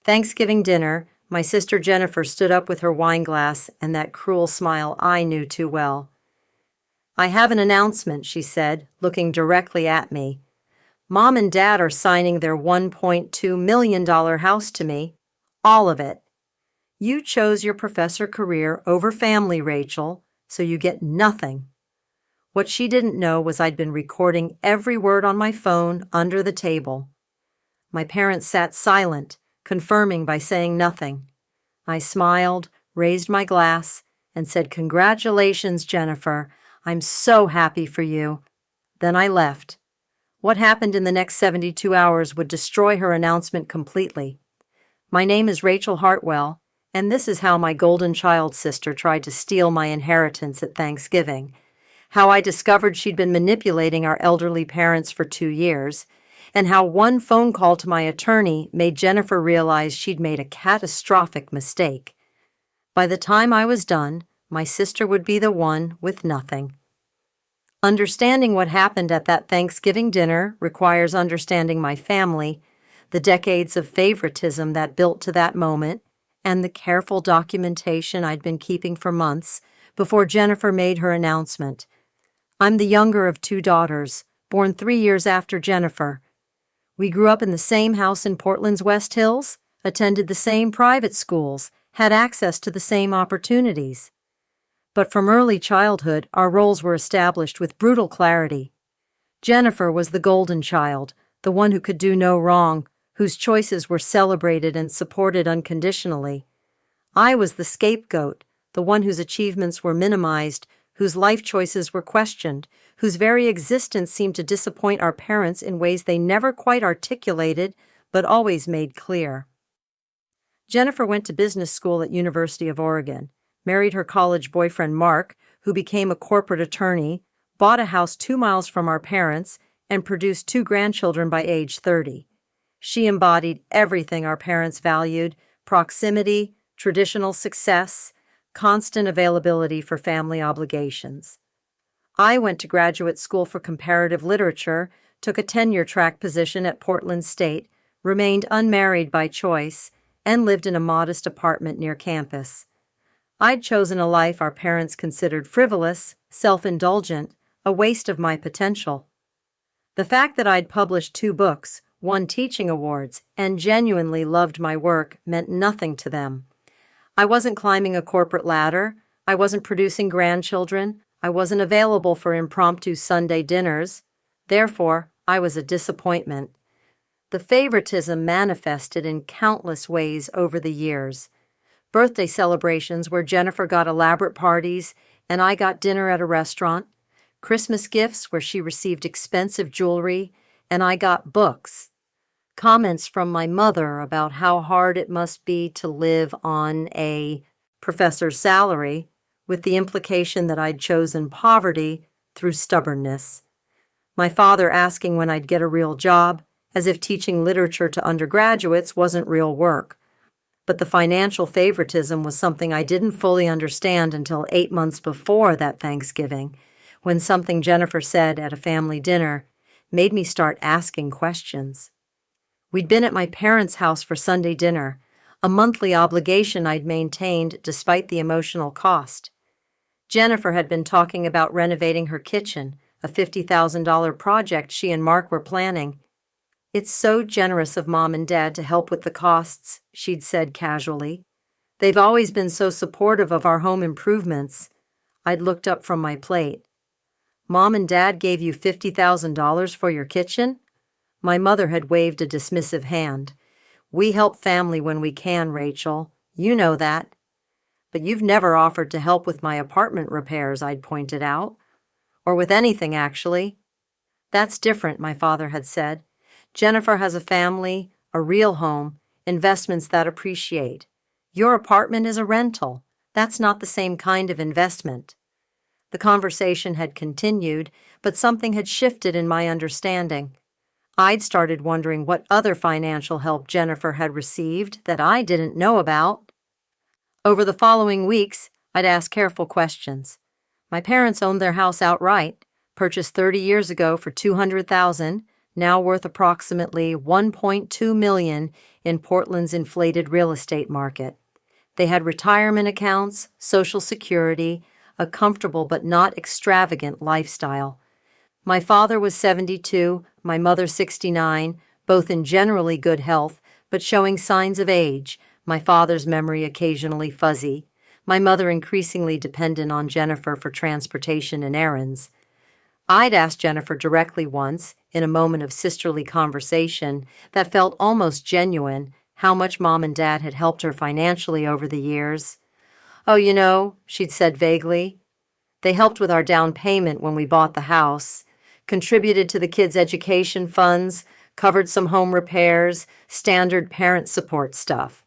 Thanksgiving dinner, my sister Jennifer stood up with her wine glass and that cruel smile I knew too well. "I have an announcement," she said, looking directly at me. "Mom and Dad are signing their $1.2 million house to me. All of it. You chose your professor career over family, Rachel, so you get nothing." What she didn't know was I'd been recording every word on my phone under the table. My parents sat silent, confirming by saying nothing. I smiled, raised my glass, and said, "Congratulations, Jennifer. I'm so happy for you." Then I left. What happened in the next 72 hours would destroy her announcement completely. My name is Rachel Hartwell, and this is how my golden child sister tried to steal my inheritance at Thanksgiving, how I discovered she'd been manipulating our elderly parents for 2 years, and how one phone call to my attorney made Jennifer realize she'd made a catastrophic mistake. By the time I was done, my sister would be the one with nothing. Understanding what happened at that Thanksgiving dinner requires understanding my family, the decades of favoritism that built to that moment, and the careful documentation I'd been keeping for months before Jennifer made her announcement. I'm the younger of 2 daughters, born 3 years after Jennifer. We grew up in the same house in Portland's West Hills, attended the same private schools, had access to the same opportunities. But from early childhood, our roles were established with brutal clarity. Jennifer was the golden child, the one who could do no wrong, whose choices were celebrated and supported unconditionally. I was the scapegoat, the one whose achievements were minimized, whose life choices were questioned, whose very existence seemed to disappoint our parents in ways they never quite articulated, but always made clear. Jennifer went to business school at University of Oregon, married her college boyfriend Mark, who became a corporate attorney, bought a house 2 miles from our parents, and produced 2 grandchildren by age 30. She embodied everything our parents valued: proximity, traditional success, constant availability for family obligations. I went to graduate school for comparative literature, took a tenure-track position at Portland State, remained unmarried by choice, and lived in a modest apartment near campus. I'd chosen a life our parents considered frivolous, self-indulgent, a waste of my potential. The fact that I'd published 2 books, won teaching awards, and genuinely loved my work meant nothing to them. I wasn't climbing a corporate ladder. I wasn't producing grandchildren. I wasn't available for impromptu Sunday dinners. Therefore, I was a disappointment. The favoritism manifested in countless ways over the years. Birthday celebrations where Jennifer got elaborate parties and I got dinner at a restaurant. Christmas gifts where she received expensive jewelry and I got books. Comments from my mother about how hard it must be to live on a professor's salary, with the implication that I'd chosen poverty through stubbornness. My father asking when I'd get a real job, as if teaching literature to undergraduates wasn't real work. But the financial favoritism was something I didn't fully understand until 8 months before that Thanksgiving, when something Jennifer said at a family dinner made me start asking questions. We'd been at my parents' house for Sunday dinner, a monthly obligation I'd maintained despite the emotional cost. Jennifer had been talking about renovating her kitchen, a $50,000 project she and Mark were planning. "It's so generous of Mom and Dad to help with the costs," she'd said casually. "They've always been so supportive of our home improvements." I'd looked up from my plate. "Mom and Dad gave you $50,000 for your kitchen?" My mother had waved a dismissive hand. "We help family when we can, Rachel. You know that." "But you've never offered to help with my apartment repairs," I'd pointed out. "Or with anything, actually." "That's different," my father had said. "Jennifer has a family, a real home, investments that appreciate. Your apartment is a rental. That's not the same kind of investment." The conversation had continued, but something had shifted in my understanding. I'd started wondering what other financial help Jennifer had received that I didn't know about. Over the following weeks, I'd ask careful questions. My parents owned their house outright, purchased 30 years ago for $200,000, now worth approximately $1.2 million in Portland's inflated real estate market. They had retirement accounts, Social Security, a comfortable but not extravagant lifestyle. My father was 72, my mother 69, both in generally good health, but showing signs of age, my father's memory occasionally fuzzy, my mother increasingly dependent on Jennifer for transportation and errands. I'd asked Jennifer directly once, in a moment of sisterly conversation that felt almost genuine, how much Mom and Dad had helped her financially over the years. "Oh, she'd said vaguely, "they helped with our down payment when we bought the house, contributed to the kids' education funds, covered some home repairs, standard parent support stuff."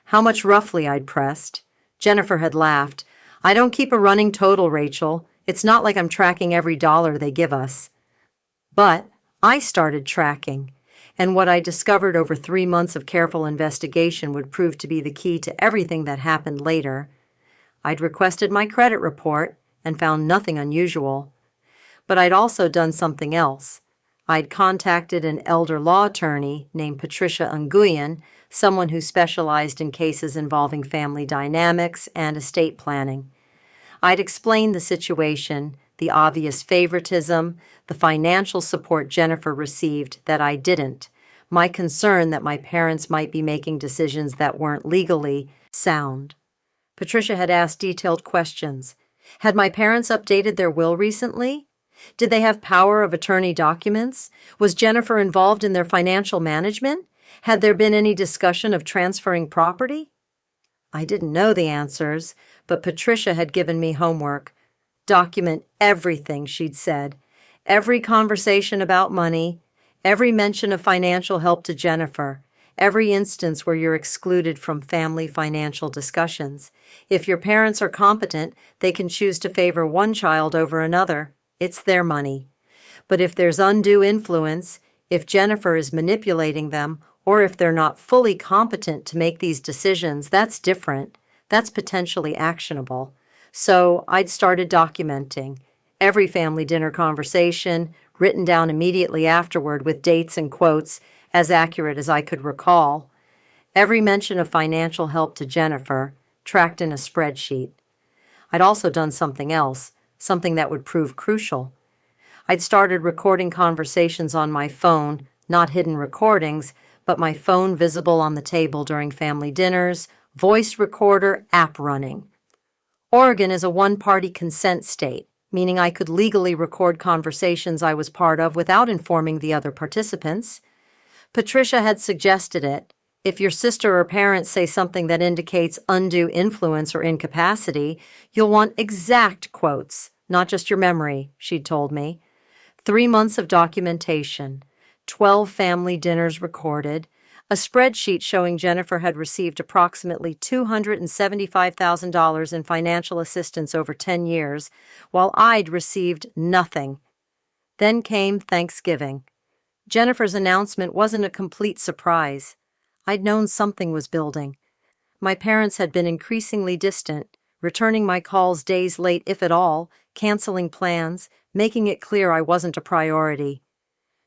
How much roughly, I'd pressed. Jennifer had laughed. "I don't keep a running total, Rachel. It's not like I'm tracking every dollar they give us." But I started tracking, and what I discovered over 3 months of careful investigation would prove to be the key to everything that happened later. I'd requested my credit report and found nothing unusual. But I'd also done something else. I'd contacted an elder law attorney named Patricia Nguyen, someone who specialized in cases involving family dynamics and estate planning. I'd explained the situation, the obvious favoritism, the financial support Jennifer received that I didn't, my concern that my parents might be making decisions that weren't legally sound. Patricia had asked detailed questions. Had my parents updated their will recently? Did they have power of attorney documents? Was Jennifer involved in their financial management? Had there been any discussion of transferring property? I didn't know the answers, but Patricia had given me homework. Document everything, she'd said. Every conversation about money, every mention of financial help to Jennifer, every instance where you're excluded from family financial discussions. If your parents are competent, they can choose to favor one child over another. It's their money. But if there's undue influence, if Jennifer is manipulating them, or if they're not fully competent to make these decisions, that's different. That's potentially actionable. So I'd started documenting every family dinner conversation, written down immediately afterward with dates and quotes as accurate as I could recall. Every mention of financial help to Jennifer, tracked in a spreadsheet. I'd also done something else, something that would prove crucial. I'd started recording conversations on my phone, not hidden recordings, but my phone visible on the table during family dinners, voice recorder, app running. Oregon is a one-party consent state, meaning I could legally record conversations I was part of without informing the other participants. Patricia had suggested it. If your sister or parents say something that indicates undue influence or incapacity, you'll want exact quotes, not just your memory, she'd told me. 3 months of documentation, 12 family dinners recorded, a spreadsheet showing Jennifer had received approximately $275,000 in financial assistance over 10 years, while I'd received nothing. Then came Thanksgiving. Jennifer's announcement wasn't a complete surprise. I'd known something was building. My parents had been increasingly distant, returning my calls days late if at all, canceling plans, making it clear I wasn't a priority.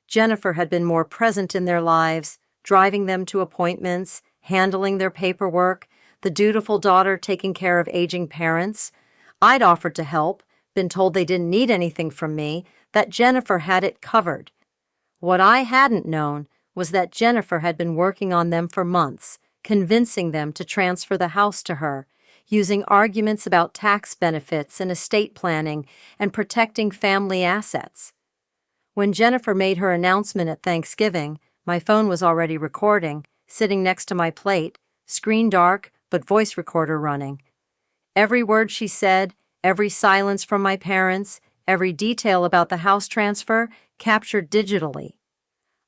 Jennifer had been more present in their lives, driving them to appointments, handling their paperwork, the dutiful daughter taking care of aging parents. I'd offered to help, been told they didn't need anything from me, that Jennifer had it covered. What I hadn't known was that Jennifer had been working on them for months, convincing them to transfer the house to her, using arguments about tax benefits and estate planning and protecting family assets. When Jennifer made her announcement at Thanksgiving, my phone was already recording, sitting next to my plate, screen dark but voice recorder running. Every word she said, every silence from my parents, every detail about the house transfer, captured digitally.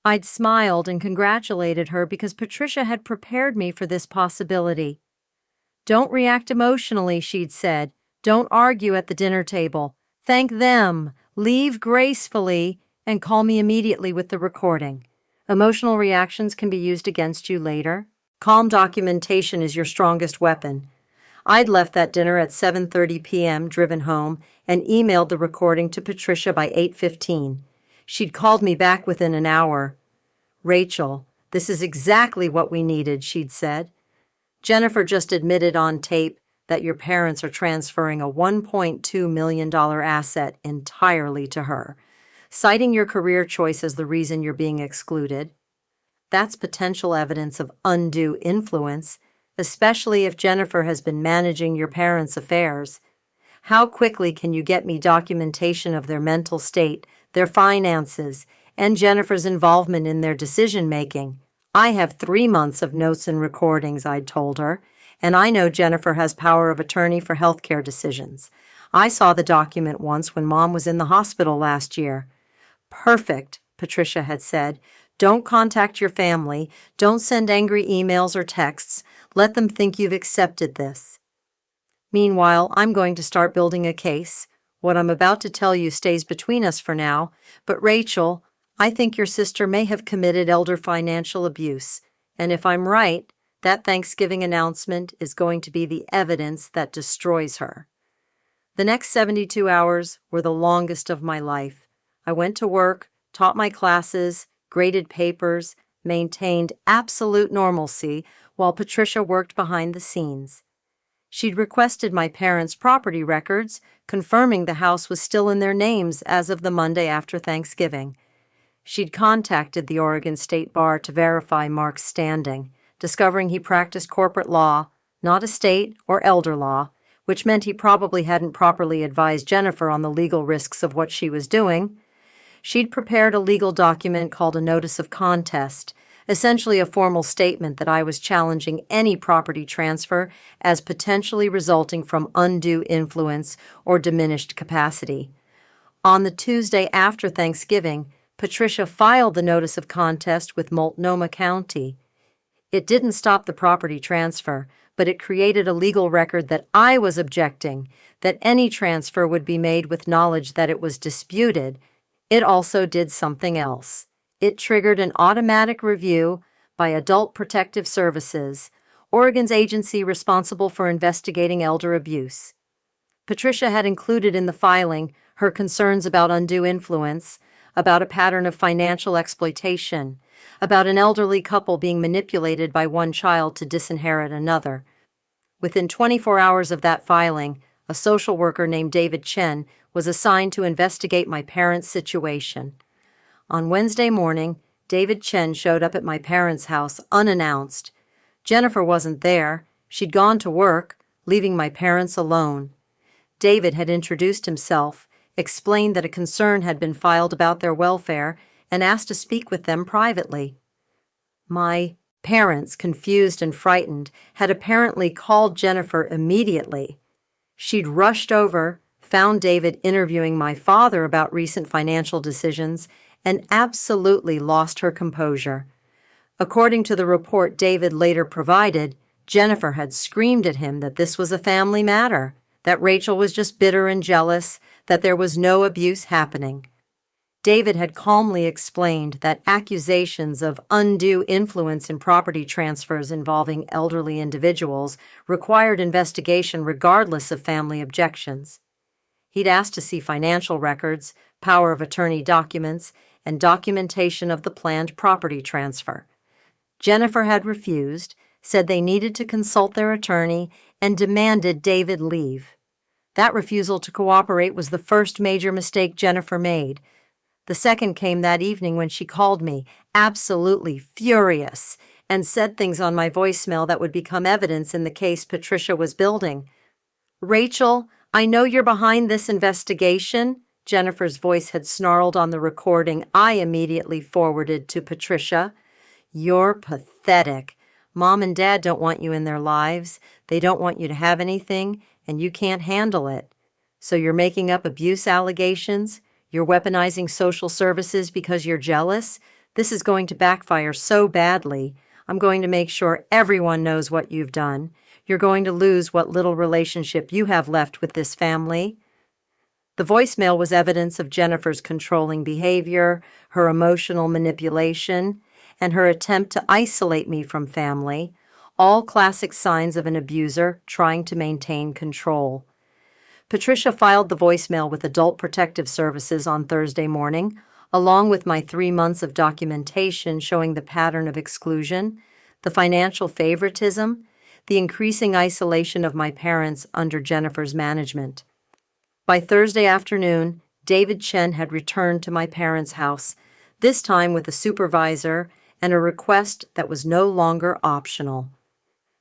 I'd smiled and congratulated her because Patricia had prepared me for this possibility. Don't react emotionally, she'd said. Don't argue at the dinner table. Thank them, leave gracefully, and call me immediately with the recording. Emotional reactions can be used against you later. Calm documentation is your strongest weapon. I'd left that dinner at 7:30 p.m., driven home, and emailed the recording to Patricia by 8:15. She'd called me back within an hour. "Rachel, this is exactly what we needed," she'd said. "Jennifer just admitted on tape that your parents are transferring a $1.2 million asset entirely to her, citing your career choice as the reason you're being excluded. That's potential evidence of undue influence, especially if Jennifer has been managing your parents' affairs. How quickly can you get me documentation of their mental state, their finances, and Jennifer's involvement in their decision-making? I have 3 months of notes and recordings," I'd told her, "and I know Jennifer has power of attorney for healthcare decisions. I saw the document once when Mom was in the hospital last year." "Perfect," Patricia had said. "Don't contact your family. Don't send angry emails or texts. Let them think you've accepted this." Meanwhile, I'm going to start building a case. What I'm about to tell you stays between us for now, but Rachel, I think your sister may have committed elder financial abuse, and if I'm right, that Thanksgiving announcement is going to be the evidence that destroys her. The next 72 hours were the longest of my life. I went to work, taught my classes, graded papers, maintained absolute normalcy while Patricia worked behind the scenes. She'd requested my parents' property records, confirming the house was still in their names as of the Monday after Thanksgiving. She'd contacted the Oregon State Bar to verify Mark's standing, discovering he practiced corporate law, not estate or elder law, which meant he probably hadn't properly advised Jennifer on the legal risks of what she was doing. She'd prepared a legal document called a notice of contest, essentially a formal statement that I was challenging any property transfer as potentially resulting from undue influence or diminished capacity. On the Tuesday after Thanksgiving, Patricia filed the notice of contest with Multnomah County. It didn't stop the property transfer, but it created a legal record that I was objecting, that any transfer would be made with knowledge that it was disputed. It also did something else. It triggered an automatic review by Adult Protective Services, Oregon's agency responsible for investigating elder abuse. Patricia had included in the filing her concerns about undue influence, about a pattern of financial exploitation, about an elderly couple being manipulated by one child to disinherit another. Within 24 hours of that filing, a social worker named David Chen was assigned to investigate my parents' situation. On Wednesday morning, David Chen showed up at my parents' house unannounced. Jennifer wasn't there. She'd gone to work, leaving my parents alone. David had introduced himself, explained that a concern had been filed about their welfare, and asked to speak with them privately. My parents, confused and frightened, had apparently called Jennifer immediately. She'd rushed over, found David interviewing my father about recent financial decisions, and absolutely lost her composure. According to the report David later provided, Jennifer had screamed at him that this was a family matter, that Rachel was just bitter and jealous, that there was no abuse happening. David had calmly explained that accusations of undue influence in property transfers involving elderly individuals required investigation regardless of family objections. He'd asked to see financial records, power of attorney documents, and documentation of the planned property transfer. Jennifer had refused, said they needed to consult their attorney, and demanded David leave. That refusal to cooperate was the first major mistake Jennifer made. The second came that evening when she called me, absolutely furious, and said things on my voicemail that would become evidence in the case Patricia was building. "Rachel, I know you're behind this investigation," Jennifer's voice had snarled on the recording I immediately forwarded to Patricia. "You're pathetic. Mom and Dad don't want you in their lives. They don't want you to have anything, and you can't handle it. So you're making up abuse allegations? You're weaponizing social services because you're jealous? This is going to backfire so badly. I'm going to make sure everyone knows what you've done. You're going to lose what little relationship you have left with this family." The voicemail was evidence of Jennifer's controlling behavior, her emotional manipulation, and her attempt to isolate me from family, all classic signs of an abuser trying to maintain control. Patricia filed the voicemail with Adult Protective Services on Thursday morning, along with my 3 months of documentation showing the pattern of exclusion, the financial favoritism, the increasing isolation of my parents under Jennifer's management. By Thursday afternoon, David Chen had returned to my parents' house, this time with a supervisor and a request that was no longer optional.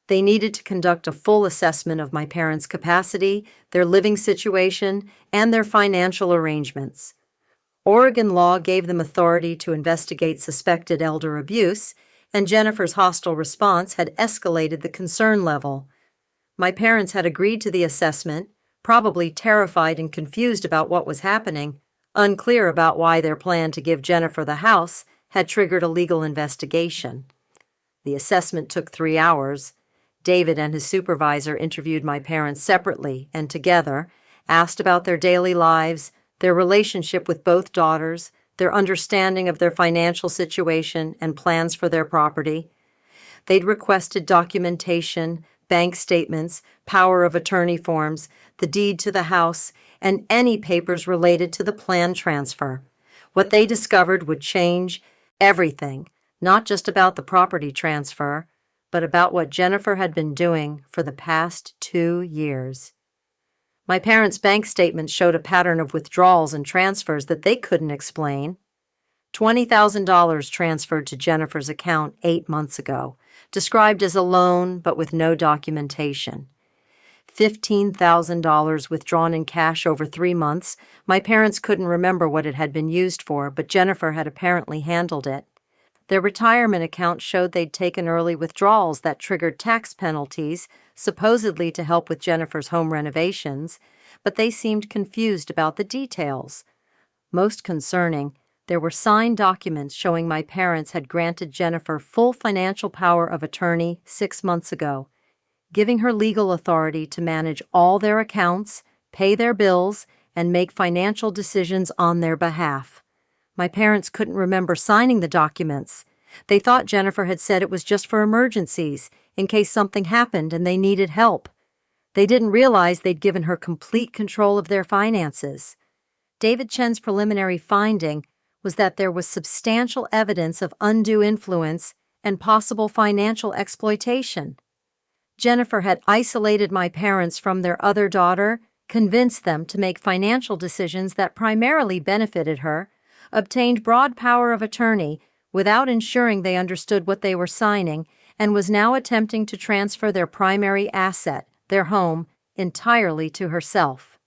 They needed to conduct a full assessment of my parents' capacity, their living situation, and their financial arrangements. Oregon law gave them authority to investigate suspected elder abuse, and Jennifer's hostile response had escalated the concern level. My parents had agreed to the assessment, probably terrified and confused about what was happening, unclear about why their plan to give Jennifer the house had triggered a legal investigation. The assessment took 3 hours. David and his supervisor interviewed my parents separately and together, asked about their daily lives, their relationship with both daughters, their understanding of their financial situation and plans for their property. They'd requested documentation, bank statements, power of attorney forms, the deed to the house, and any papers related to the planned transfer. What they discovered would change everything, not just about the property transfer, but about what Jennifer had been doing for the past 2 years. My parents' bank statements showed a pattern of withdrawals and transfers that they couldn't explain. $20,000 transferred to Jennifer's account 8 months ago, described as a loan but with no documentation. $15,000 withdrawn in cash over 3 months. My parents couldn't remember what it had been used for, but Jennifer had apparently handled it. Their retirement account showed they'd taken early withdrawals that triggered tax penalties, supposedly to help with Jennifer's home renovations, but they seemed confused about the details. Most concerning, there were signed documents showing my parents had granted Jennifer full financial power of attorney 6 months ago, giving her legal authority to manage all their accounts, pay their bills, and make financial decisions on their behalf. My parents couldn't remember signing the documents. They thought Jennifer had said it was just for emergencies, in case something happened and they needed help. They didn't realize they'd given her complete control of their finances. David Chen's preliminary finding was that there was substantial evidence of undue influence and possible financial exploitation. Jennifer had isolated my parents from their other daughter, convinced them to make financial decisions that primarily benefited her, obtained broad power of attorney without ensuring they understood what they were signing, and was now attempting to transfer their primary asset, their home, entirely to herself.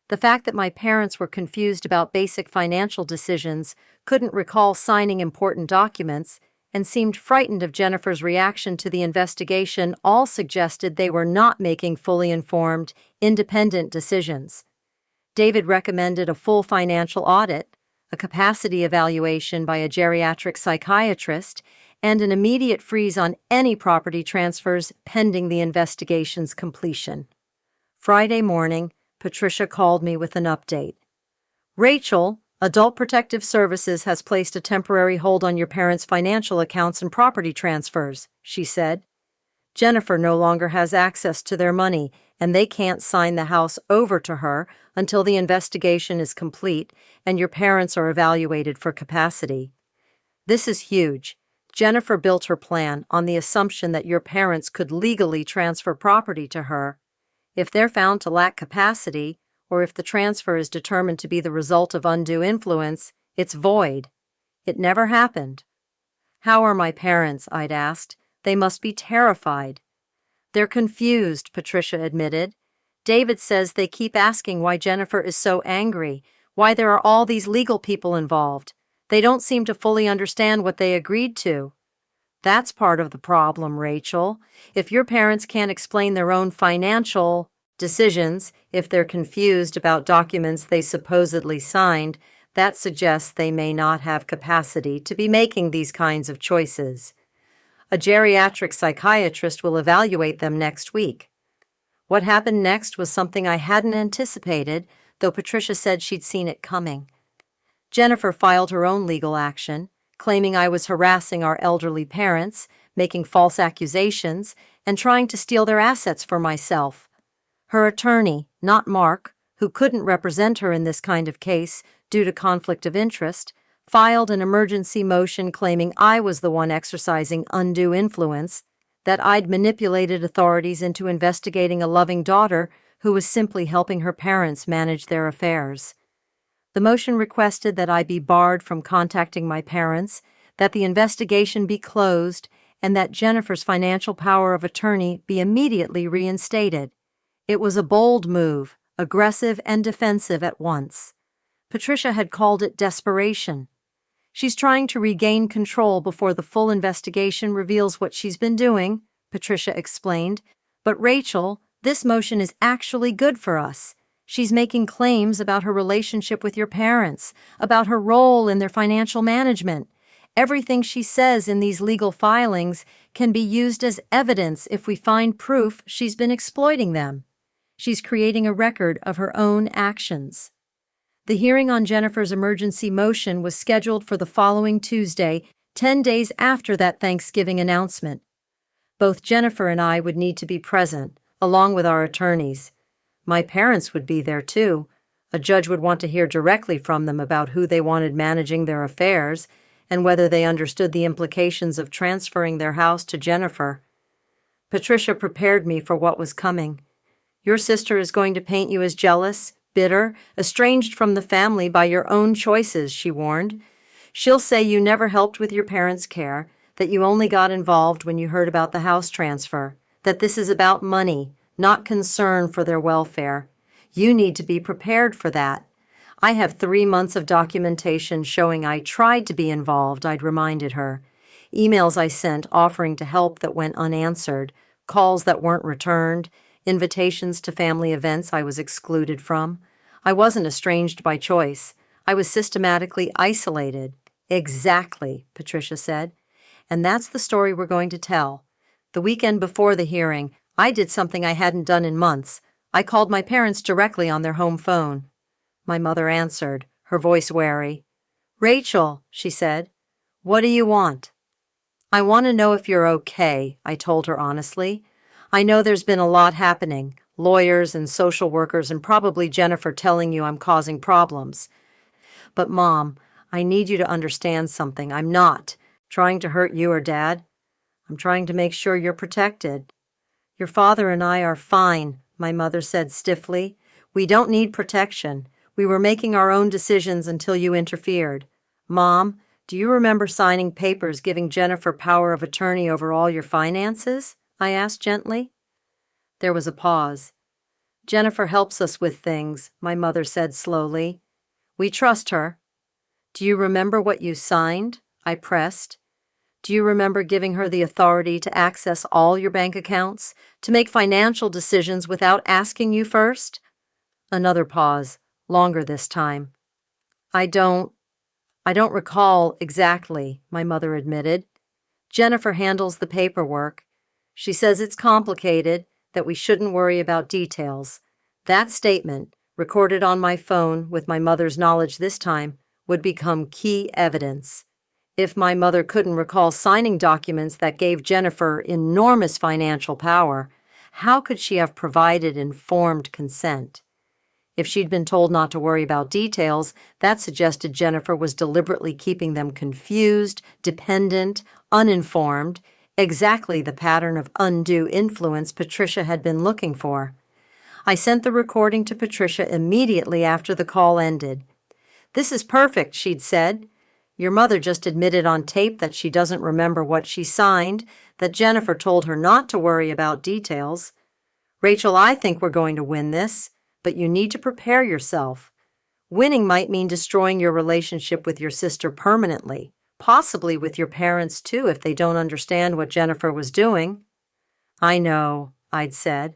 The fact that my parents were confused about basic financial decisions, couldn't recall signing important documents, and seemed frightened of Jennifer's reaction to the investigation all suggested they were not making fully informed, independent decisions. David recommended a full financial audit, a capacity evaluation by a geriatric psychiatrist, and an immediate freeze on any property transfers pending the investigation's completion. Friday morning, Patricia called me with an update. "Rachel, Adult Protective Services has placed a temporary hold on your parents' financial accounts and property transfers," she said. "Jennifer no longer has access to their money, and they can't sign the house over to her until the investigation is complete and your parents are evaluated for capacity. This is huge. Jennifer built her plan on the assumption that your parents could legally transfer property to her. If they're found to lack capacity, or if the transfer is determined to be the result of undue influence, it's void. It never happened." "How are my parents?" I'd asked. "They must be terrified." "They're confused," Patricia admitted. "David says they keep asking why Jennifer is so angry, why there are all these legal people involved. They don't seem to fully understand what they agreed to." "That's part of the problem, Rachel. If your parents can't explain their own financial decisions, if they're confused about documents they supposedly signed, that suggests they may not have capacity to be making these kinds of choices. A geriatric psychiatrist will evaluate them next week." What happened next was something I hadn't anticipated, though Patricia said she'd seen it coming. Jennifer filed her own legal action, claiming I was harassing our elderly parents, making false accusations, and trying to steal their assets for myself. Her attorney, not Mark, who couldn't represent her in this kind of case due to conflict of interest, filed an emergency motion claiming I was the one exercising undue influence, that I'd manipulated authorities into investigating a loving daughter who was simply helping her parents manage their affairs. The motion requested that I be barred from contacting my parents, that the investigation be closed, and that Jennifer's financial power of attorney be immediately reinstated. It was a bold move, aggressive and defensive at once. Patricia had called it desperation. She's trying to regain control before the full investigation reveals what she's been doing, Patricia explained. But Rachel, this motion is actually good for us. She's making claims about her relationship with your parents, about her role in their financial management. Everything she says in these legal filings can be used as evidence if we find proof she's been exploiting them. She's creating a record of her own actions. The hearing on Jennifer's emergency motion was scheduled for the following Tuesday, 10 days after that Thanksgiving announcement. Both Jennifer and I would need to be present, along with our attorneys. My parents would be there too. A judge would want to hear directly from them about who they wanted managing their affairs and whether they understood the implications of transferring their house to Jennifer. Patricia prepared me for what was coming. Your sister is going to paint you as jealous, bitter, estranged from the family by your own choices, she warned. She'll say you never helped with your parents' care, that you only got involved when you heard about the house transfer, that this is about money, not concern for their welfare. You need to be prepared for that. I have 3 months of documentation showing I tried to be involved, I'd reminded her. Emails I sent offering to help that went unanswered, calls that weren't returned, invitations to family events I was excluded from. I wasn't estranged by choice. I was systematically isolated. Exactly, Patricia said. And that's the story we're going to tell. The weekend before the hearing, I did something I hadn't done in months. I called my parents directly on their home phone. My mother answered, her voice wary. Rachel, she said, what do you want? I want to know if you're okay, I told her honestly. I know there's been a lot happening, lawyers and social workers and probably Jennifer telling you I'm causing problems. But Mom, I need you to understand something. I'm not trying to hurt you or Dad. I'm trying to make sure you're protected. Your father and I are fine, my mother said stiffly. We don't need protection. We were making our own decisions until you interfered. Mom, do you remember signing papers giving Jennifer power of attorney over all your finances? I asked gently. There was a pause. Jennifer helps us with things, my mother said slowly. We trust her. Do you remember what you signed? I pressed. Do you remember giving her the authority to access all your bank accounts, to make financial decisions without asking you first? Another pause, longer this time. I don't recall exactly, my mother admitted. Jennifer handles the paperwork. She says it's complicated, that we shouldn't worry about details. That statement, recorded on my phone with my mother's knowledge this time, would become key evidence. If my mother couldn't recall signing documents that gave Jennifer enormous financial power, how could she have provided informed consent? If she'd been told not to worry about details, that suggested Jennifer was deliberately keeping them confused, dependent, uninformed, exactly the pattern of undue influence Patricia had been looking for. I sent the recording to Patricia immediately after the call ended. This is perfect, she'd said. Your mother just admitted on tape that she doesn't remember what she signed, that Jennifer told her not to worry about details. Rachel, I think we're going to win this, but you need to prepare yourself. Winning might mean destroying your relationship with your sister permanently. Possibly with your parents, too, if they don't understand what Jennifer was doing. I know, I'd said.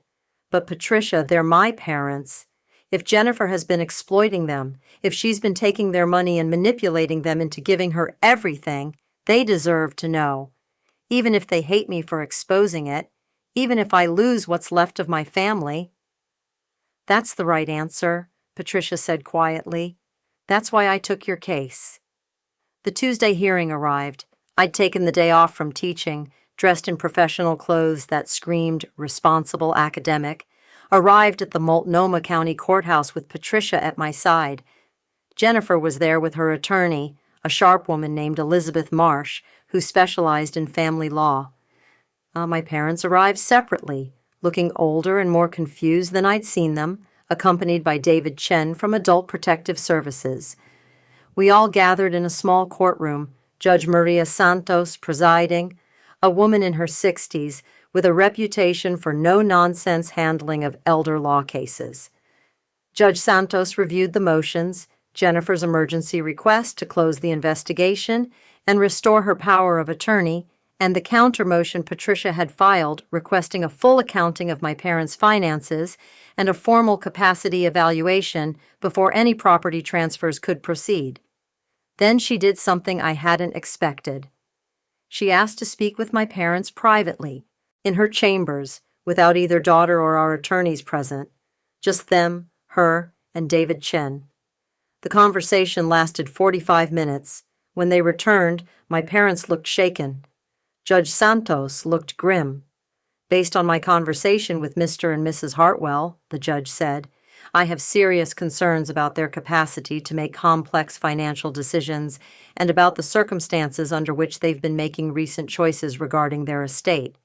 But Patricia, they're my parents. If Jennifer has been exploiting them, if she's been taking their money and manipulating them into giving her everything, they deserve to know. Even if they hate me for exposing it, even if I lose what's left of my family. That's the right answer, Patricia said quietly. That's why I took your case. The Tuesday hearing arrived. I'd taken the day off from teaching, dressed in professional clothes that screamed responsible academic. arrived at the Multnomah County Courthouse with Patricia at my side. Jennifer was there with her attorney, a sharp woman named Elizabeth Marsh, who specialized in family law. My parents arrived separately, looking older and more confused than I'd seen them, accompanied by David Chen from Adult Protective Services. We all gathered in a small courtroom, Judge Maria Santos presiding, a woman in her 60s with a reputation for no-nonsense handling of elder law cases. Judge Santos reviewed the motions, Jennifer's emergency request to close the investigation and restore her power of attorney, and the counter-motion Patricia had filed requesting a full accounting of my parents' finances and a formal capacity evaluation before any property transfers could proceed. Then she did something I hadn't expected. She asked to speak with my parents privately, in her chambers, without either daughter or our attorneys present, just them, her, and David Chen. The conversation lasted 45 minutes. When they returned, my parents looked shaken. Judge Santos looked grim. Based on my conversation with Mr. and Mrs. Hartwell, the judge said, I have serious concerns about their capacity to make complex financial decisions and about the circumstances under which they've been making recent choices regarding their estate.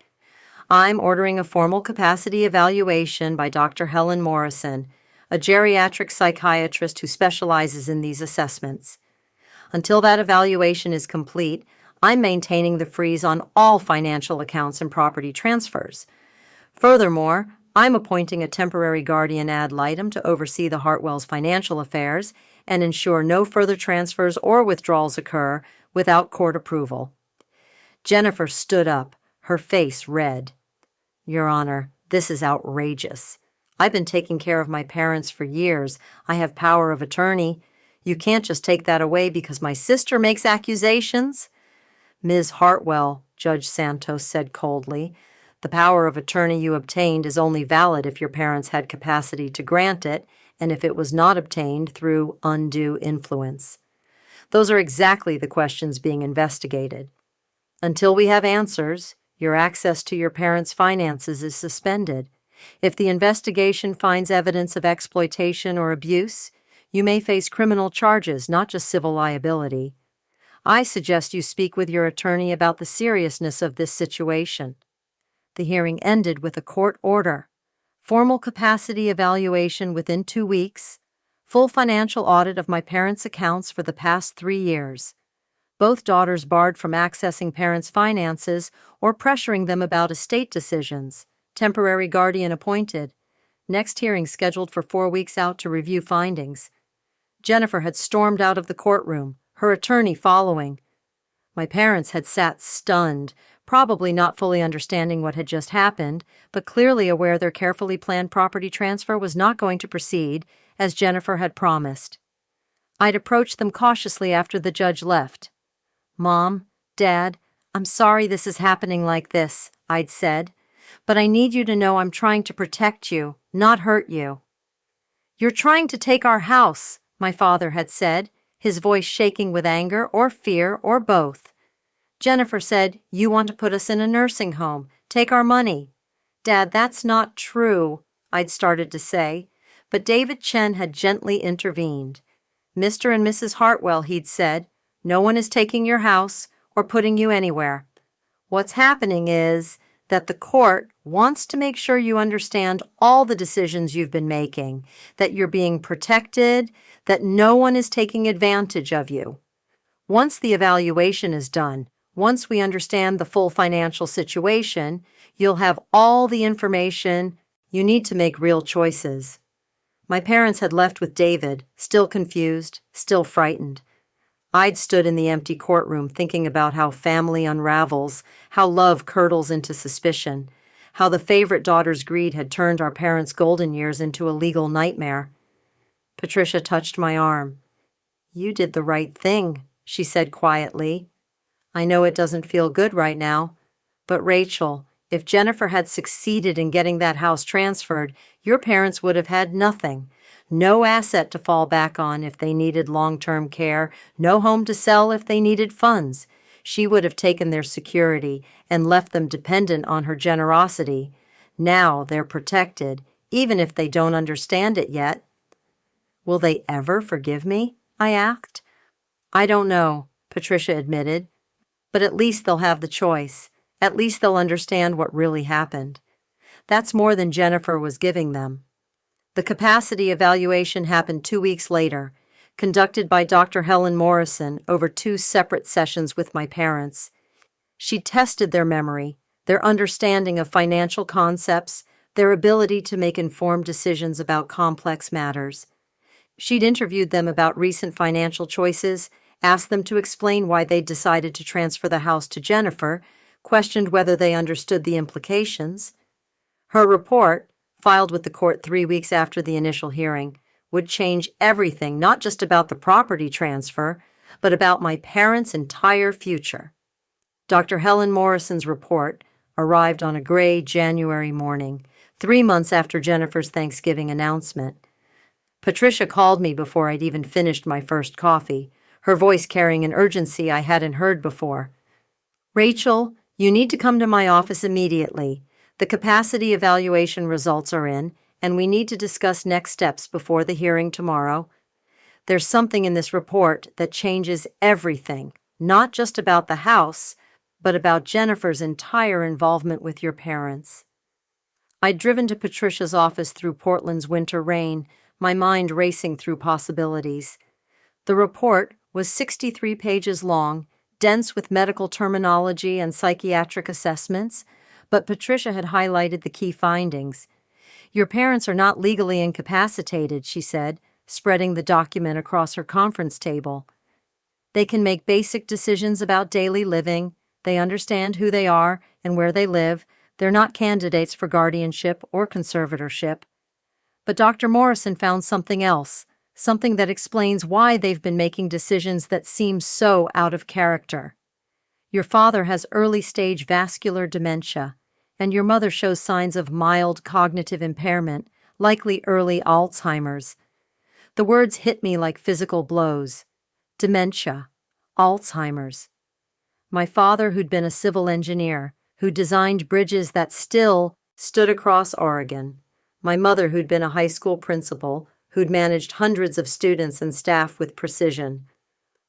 I'm ordering a formal capacity evaluation by Dr. Helen Morrison, a geriatric psychiatrist who specializes in these assessments. Until that evaluation is complete, I'm maintaining the freeze on all financial accounts and property transfers. Furthermore, I'm appointing a temporary guardian ad litem to oversee the Hartwell's financial affairs and ensure no further transfers or withdrawals occur without court approval. Jennifer stood up, her face red. Your Honor, this is outrageous. I've been taking care of my parents for years. I have power of attorney. You can't just take that away because my sister makes accusations. Ms. Hartwell, Judge Santos said coldly, the power of attorney you obtained is only valid if your parents had capacity to grant it and if it was not obtained through undue influence. Those are exactly the questions being investigated. Until we have answers, your access to your parents' finances is suspended. If the investigation finds evidence of exploitation or abuse, you may face criminal charges, not just civil liability. I suggest you speak with your attorney about the seriousness of this situation. The hearing ended with a court order. Formal capacity evaluation within 2 weeks. Full financial audit of my parents' accounts for the past 3 years. Both daughters barred from accessing parents' finances or pressuring them about estate decisions. Temporary guardian appointed. Next hearing scheduled for 4 weeks out to review findings. Jennifer had stormed out of the courtroom, her attorney following. My parents had sat stunned, probably not fully understanding what had just happened, but clearly aware their carefully planned property transfer was not going to proceed, as Jennifer had promised. I'd approached them cautiously after the judge left. Mom, Dad, I'm sorry this is happening like this, I'd said, but I need you to know I'm trying to protect you, not hurt you. You're trying to take our house, my father had said, his voice shaking with anger or fear or both. Jennifer said, you want to put us in a nursing home, take our money. Dad, that's not true, I'd started to say, but David Chen had gently intervened. Mr. and Mrs. Hartwell, he'd said, no one is taking your house or putting you anywhere. What's happening is that the court wants to make sure you understand all the decisions you've been making, that you're being protected, that no one is taking advantage of you. Once the evaluation is done, once we understand the full financial situation, you'll have all the information you need to make real choices. My parents had left with David, still confused, still frightened. I'd stood in the empty courtroom thinking about how family unravels, how love curdles into suspicion, how the favorite daughter's greed had turned our parents' golden years into a legal nightmare. Patricia touched my arm. You did the right thing, she said quietly. I know it doesn't feel good right now, but Rachel, if Jennifer had succeeded in getting that house transferred, your parents would have had nothing. No asset to fall back on if they needed long-term care, no home to sell if they needed funds. She would have taken their security and left them dependent on her generosity. Now they're protected, even if they don't understand it yet. Will they ever forgive me? I asked. I don't know, Patricia admitted, but at least they'll have the choice. At least they'll understand what really happened. That's more than Jennifer was giving them. The capacity evaluation happened 2 weeks later, conducted by Dr. Helen Morrison over 2 separate sessions with my parents. She tested their memory, their understanding of financial concepts, their ability to make informed decisions about complex matters. She'd interviewed them about recent financial choices, asked them to explain why they'd decided to transfer the house to Jennifer, questioned whether they understood the implications. Her report, filed with the court 3 weeks after the initial hearing, would change everything, not just about the property transfer, but about my parents' entire future. Dr. Helen Morrison's report arrived on a gray January morning, 3 months after Jennifer's Thanksgiving announcement. Patricia called me before I'd even finished my first coffee, her voice carrying an urgency I hadn't heard before. Rachel, you need to come to my office immediately. The capacity evaluation results are in, and we need to discuss next steps before the hearing tomorrow. There's something in this report that changes everything, not just about the house, but about Jennifer's entire involvement with your parents. I'd driven to Patricia's office through Portland's winter rain, my mind racing through possibilities. The report was 63 pages long, dense with medical terminology and psychiatric assessments, but Patricia had highlighted the key findings. Your parents are not legally incapacitated, she said, spreading the document across her conference table. They can make basic decisions about daily living. They understand who they are and where they live. They're not candidates for guardianship or conservatorship. But Dr. Morrison found something else, something that explains why they've been making decisions that seem so out of character. Your father has early-stage vascular dementia, and your mother shows signs of mild cognitive impairment, likely early Alzheimer's. The words hit me like physical blows. Dementia, Alzheimer's. My father, who'd been a civil engineer, who designed bridges that still stood across Oregon. My mother, who'd been a high school principal, who'd managed hundreds of students and staff with precision.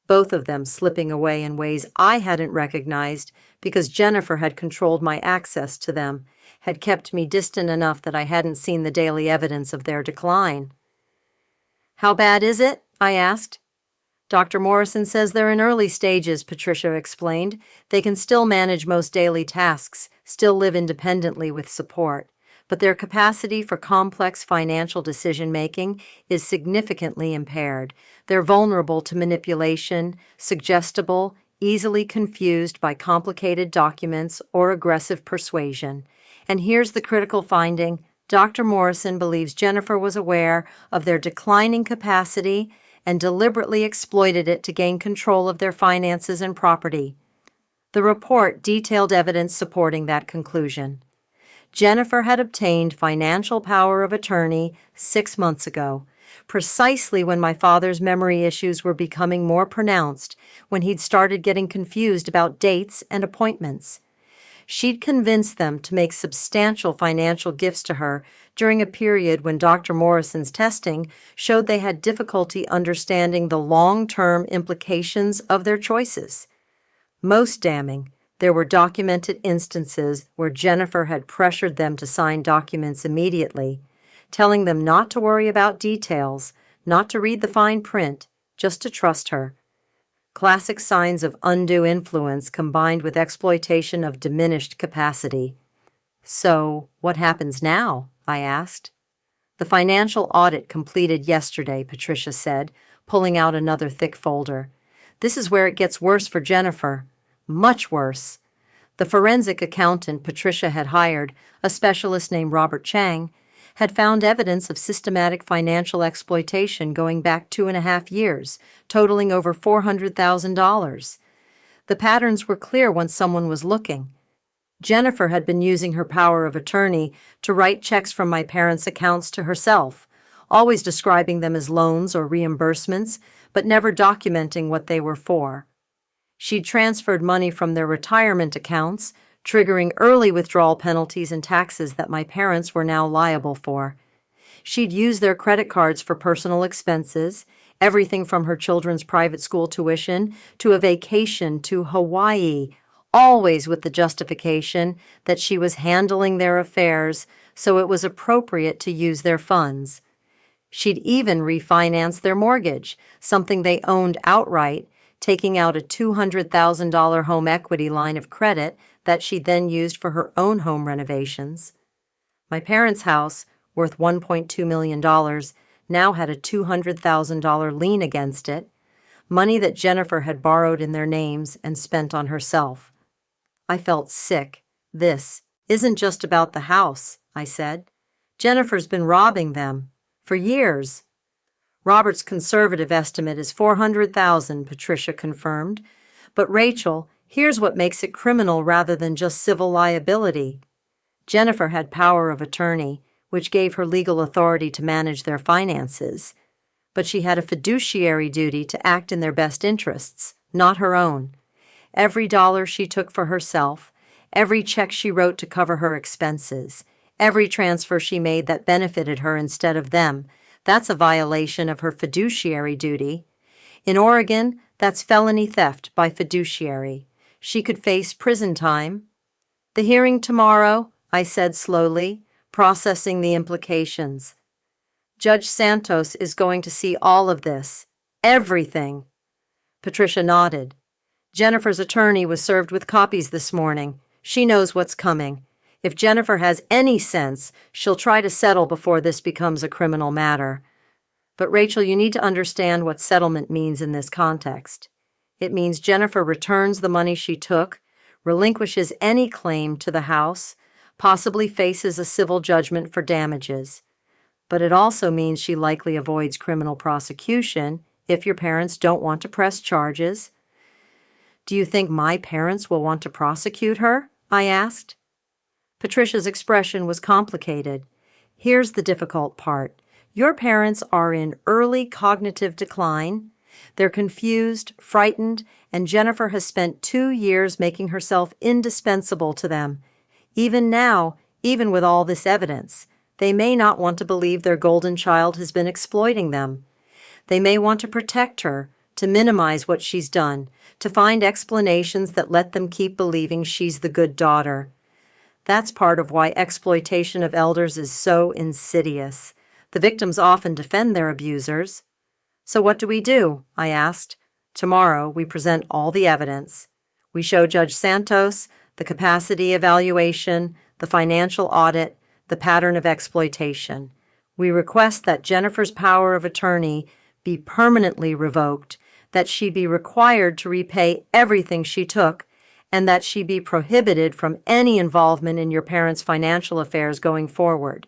Both of them slipping away in ways I hadn't recognized because Jennifer had controlled my access to them, had kept me distant enough that I hadn't seen the daily evidence of their decline. How bad is it? I asked. Dr. Morrison says they're in early stages, Patricia explained. They can still manage most daily tasks, still live independently with support, but their capacity for complex financial decision-making is significantly impaired. They're vulnerable to manipulation, suggestible, easily confused by complicated documents or aggressive persuasion. And here's the critical finding. Dr. Morrison believes Jennifer was aware of their declining capacity and deliberately exploited it to gain control of their finances and property. The report detailed evidence supporting that conclusion. Jennifer had obtained financial power of attorney 6 months ago, precisely when my father's memory issues were becoming more pronounced, when he'd started getting confused about dates and appointments. She'd convinced them to make substantial financial gifts to her during a period when Dr. Morrison's testing showed they had difficulty understanding the long-term implications of their choices. Most damning, there were documented instances where Jennifer had pressured them to sign documents immediately, telling them not to worry about details, not to read the fine print, just to trust her. Classic signs of undue influence combined with exploitation of diminished capacity. So, what happens now? I asked. The financial audit completed yesterday, Patricia said, pulling out another thick folder. This is where it gets worse for Jennifer. Much worse. The forensic accountant Patricia had hired, a specialist named Robert Chang, had found evidence of systematic financial exploitation going back 2.5 years, totaling over $400,000. The patterns were clear once someone was looking. Jennifer had been using her power of attorney to write checks from my parents' accounts to herself, always describing them as loans or reimbursements, but never documenting what they were for. She'd transferred money from their retirement accounts, triggering early withdrawal penalties and taxes that my parents were now liable for. She'd use their credit cards for personal expenses, everything from her children's private school tuition to a vacation to Hawaii, always with the justification that she was handling their affairs, so it was appropriate to use their funds. She'd even refinance their mortgage, something they owned outright, taking out a $200,000 home equity line of credit that she then used for her own home renovations. My parents' house, worth $1.2 million, now had a $200,000 lien against it, money that Jennifer had borrowed in their names and spent on herself. I felt sick. This isn't just about the house, I said. Jennifer's been robbing them for years. Robert's conservative estimate is $400,000, Patricia confirmed. But Rachel, here's what makes it criminal rather than just civil liability. Jennifer had power of attorney, which gave her legal authority to manage their finances. But she had a fiduciary duty to act in their best interests, not her own. Every dollar she took for herself, every check she wrote to cover her expenses, every transfer she made that benefited her instead of them, that's a violation of her fiduciary duty. In Oregon, that's felony theft by fiduciary. She could face prison time. The hearing tomorrow, I said slowly, processing the implications. Judge Santos is going to see all of this. Everything. Patricia nodded. Jennifer's attorney was served with copies this morning. She knows what's coming. If Jennifer has any sense, she'll try to settle before this becomes a criminal matter. But Rachel, you need to understand what settlement means in this context. It means Jennifer returns the money she took, relinquishes any claim to the house, possibly faces a civil judgment for damages. But it also means she likely avoids criminal prosecution if your parents don't want to press charges. Do you think my parents will want to prosecute her? I asked. Patricia's expression was complicated. Here's the difficult part. Your parents are in early cognitive decline. They're confused, frightened, and Jennifer has spent 2 years making herself indispensable to them. Even now, even with all this evidence, they may not want to believe their golden child has been exploiting them. They may want to protect her, to minimize what she's done, to find explanations that let them keep believing she's the good daughter. That's part of why exploitation of elders is so insidious. The victims often defend their abusers. So what do we do? I asked. Tomorrow, we present all the evidence. We show Judge Santos the capacity evaluation, the financial audit, the pattern of exploitation. We request that Jennifer's power of attorney be permanently revoked, that she be required to repay everything she took, and that she be prohibited from any involvement in your parents' financial affairs going forward.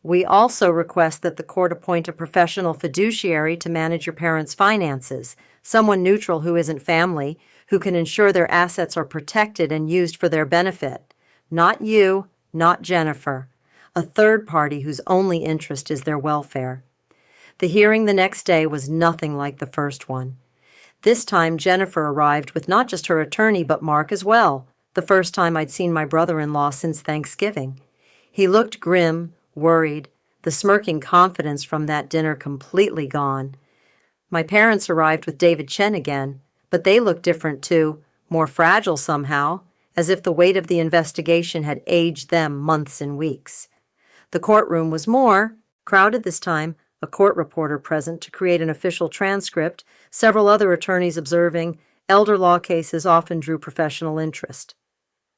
We also request that the court appoint a professional fiduciary to manage your parents' finances, someone neutral who isn't family, who can ensure their assets are protected and used for their benefit. Not you, not Jennifer. A third party whose only interest is their welfare. The hearing the next day was nothing like the first one. This time, Jennifer arrived with not just her attorney, but Mark as well, the first time I'd seen my brother-in-law since Thanksgiving. He looked grim, worried, the smirking confidence from that dinner completely gone. My parents arrived with David Chen again, but they looked different too, more fragile somehow, as if the weight of the investigation had aged them months and weeks. The courtroom was more crowded this time, a court reporter present to create an official transcript, several other attorneys observing. Elder law cases often drew professional interest.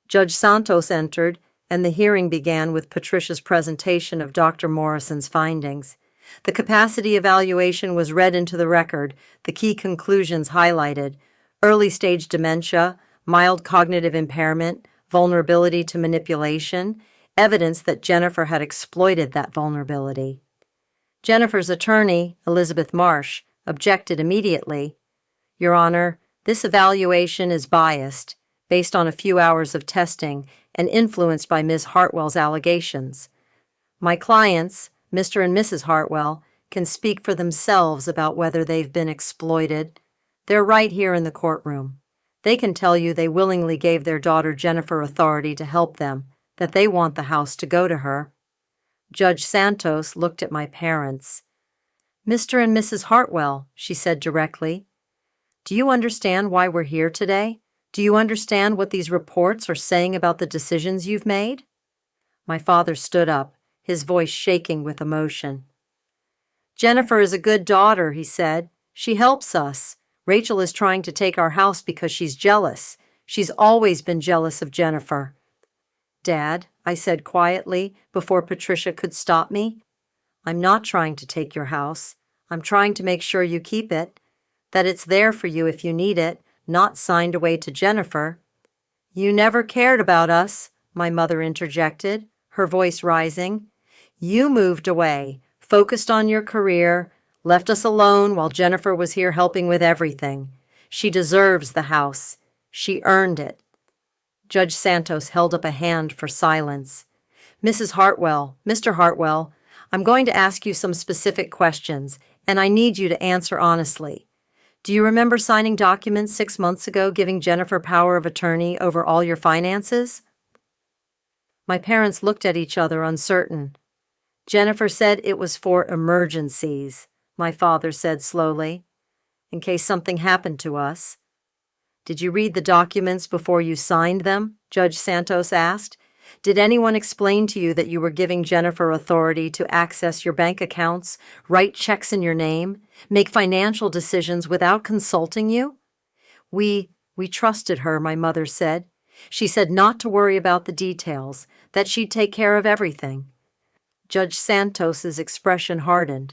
Judge Santos entered, and the hearing began with Patricia's presentation of Dr. Morrison's findings. The capacity evaluation was read into the record, the key conclusions highlighted: early-stage dementia, mild cognitive impairment, vulnerability to manipulation, evidence that Jennifer had exploited that vulnerability. Jennifer's attorney, Elizabeth Marsh, objected immediately. Your Honor, this evaluation is biased, based on a few hours of testing and influenced by Ms. Hartwell's allegations. My clients, Mr. and Mrs. Hartwell, can speak for themselves about whether they've been exploited. They're right here in the courtroom. They can tell you they willingly gave their daughter Jennifer authority to help them, that they want the house to go to her. Judge Santos looked at my parents. "Mr. and Mrs. Hartwell," she said directly, "do you understand why we're here today? Do you understand what these reports are saying about the decisions you've made?" My father stood up, his voice shaking with emotion. "Jennifer is a good daughter," he said. "She helps us. Rachel is trying to take our house because she's jealous. She's always been jealous of Jennifer." "Dad," I said quietly before Patricia could stop me, "I'm not trying to take your house. I'm trying to make sure you keep it, that it's there for you if you need it, not signed away to Jennifer." "You never cared about us," my mother interjected, her voice rising. "You moved away, focused on your career, left us alone while Jennifer was here helping with everything. She deserves the house. She earned it." Judge Santos held up a hand for silence. "Mrs. Hartwell, Mr. Hartwell, I'm going to ask you some specific questions, and I need you to answer honestly. Do you remember signing documents 6 months ago giving Jennifer power of attorney over all your finances?" My parents looked at each other uncertain. "Jennifer said it was for emergencies," my father said slowly, "in case something happened to us." "Did you read the documents before you signed them?" Judge Santos asked. "Did anyone explain to you that you were giving Jennifer authority to access your bank accounts, write checks in your name, make financial decisions without consulting you?" We trusted her," my mother said. "She said not to worry about the details, that she'd take care of everything." Judge Santos's expression hardened.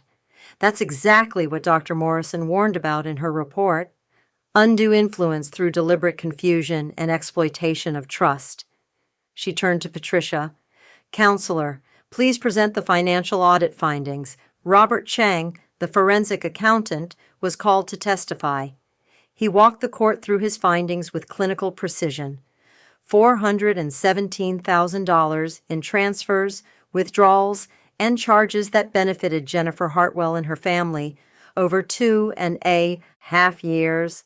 "That's exactly what Dr. Morrison warned about in her report. Undue influence through deliberate confusion and exploitation of trust." She turned to Patricia. "Counselor, please present the financial audit findings. Robert Chang, the forensic accountant, was called to testify." He walked the court through his findings with clinical precision. $417,000 in transfers, withdrawals, and charges that benefited Jennifer Hartwell and her family over 2.5 years.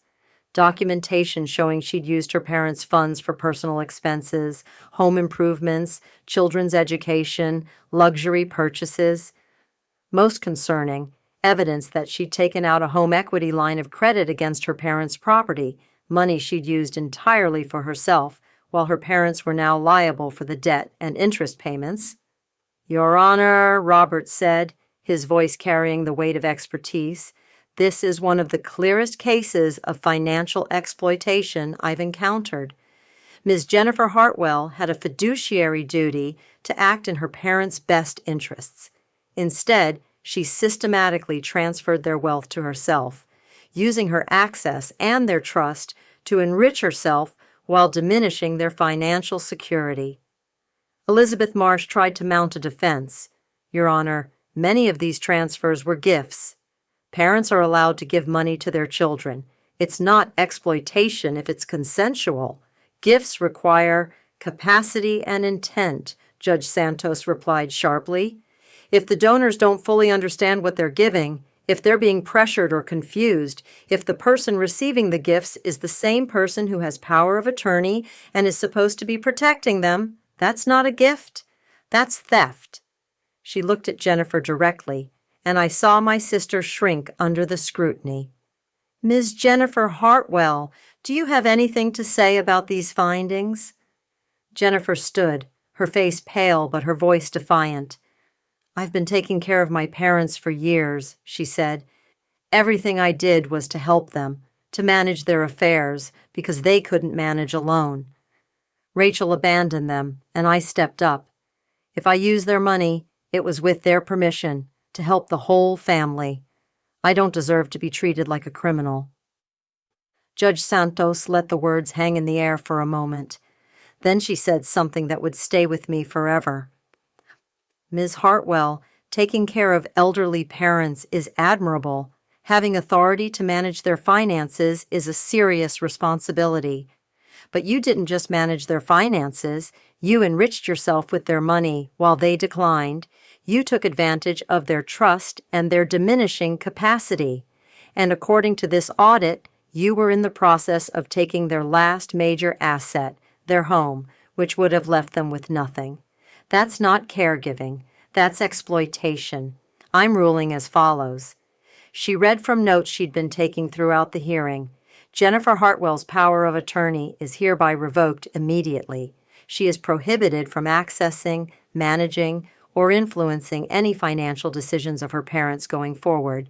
Documentation showing she'd used her parents' funds for personal expenses, home improvements, children's education, luxury purchases. Most concerning, evidence that she'd taken out a home equity line of credit against her parents' property, money she'd used entirely for herself, while her parents were now liable for the debt and interest payments. "Your Honor," Robert said, his voice carrying the weight of expertise, "this is one of the clearest cases of financial exploitation I've encountered. Ms. Jennifer Hartwell had a fiduciary duty to act in her parents' best interests. Instead, she systematically transferred their wealth to herself, using her access and their trust to enrich herself while diminishing their financial security." Elizabeth Marsh tried to mount a defense. "Your Honor, many of these transfers were gifts. Parents are allowed to give money to their children. It's not exploitation if it's consensual. Gifts require capacity and intent," Judge Santos replied sharply. "If the donors don't fully understand what they're giving, if they're being pressured or confused, if the person receiving the gifts is the same person who has power of attorney and is supposed to be protecting them, that's not a gift. That's theft." She looked at Jennifer directly, and I saw my sister shrink under the scrutiny. "Ms. Jennifer Hartwell, do you have anything to say about these findings?" Jennifer stood, her face pale but her voice defiant. "I've been taking care of my parents for years," she said. "Everything I did was to help them, to manage their affairs, because they couldn't manage alone. Rachel abandoned them, and I stepped up. If I used their money, it was with their permission, to help the whole family. I don't deserve to be treated like a criminal." Judge Santos let the words hang in the air for a moment. Then she said something that would stay with me forever. "Ms. Hartwell, taking care of elderly parents is admirable. Having authority to manage their finances is a serious responsibility. But you didn't just manage their finances. You enriched yourself with their money while they declined. You took advantage of their trust and their diminishing capacity. And according to this audit, you were in the process of taking their last major asset, their home, which would have left them with nothing. That's not caregiving. That's exploitation. I'm ruling as follows. She read from notes she'd been taking throughout the hearing. Jennifer Hartwell's power of attorney is hereby revoked immediately. She is prohibited from accessing, managing, or influencing any financial decisions of her parents going forward.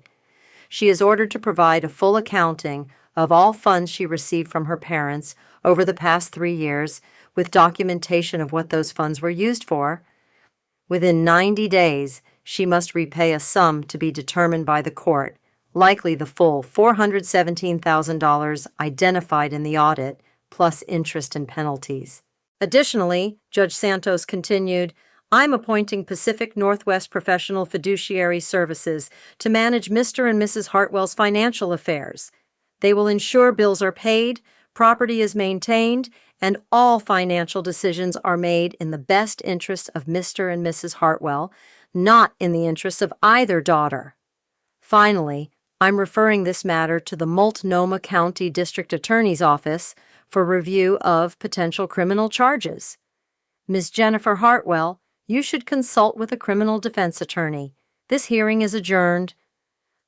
She is ordered to provide a full accounting of all funds she received from her parents over the past 3 years, with documentation of what those funds were used for. Within 90 days, she must repay a sum to be determined by the court, likely the full $417,000 identified in the audit, plus interest and penalties. Additionally, Judge Santos continued, I'm appointing Pacific Northwest Professional Fiduciary Services to manage Mr. and Mrs. Hartwell's financial affairs. They will ensure bills are paid, property is maintained, and all financial decisions are made in the best interest of Mr. and Mrs. Hartwell, not in the interest of either daughter. Finally, I'm referring this matter to the Multnomah County District Attorney's Office for review of potential criminal charges. Ms. Jennifer Hartwell, you should consult with a criminal defense attorney. This hearing is adjourned.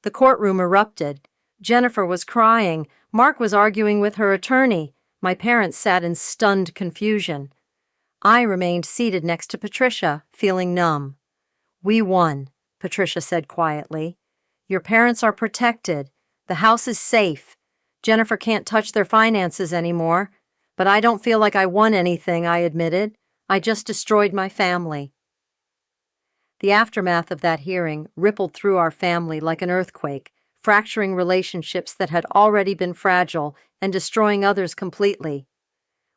The courtroom erupted. Jennifer was crying. Mark was arguing with her attorney. My parents sat in stunned confusion. I remained seated next to Patricia, feeling numb. We won, Patricia said quietly. Your parents are protected. The house is safe. Jennifer can't touch their finances anymore. But I don't feel like I won anything, I admitted. I just destroyed my family. The aftermath of that hearing rippled through our family like an earthquake, fracturing relationships that had already been fragile and destroying others completely.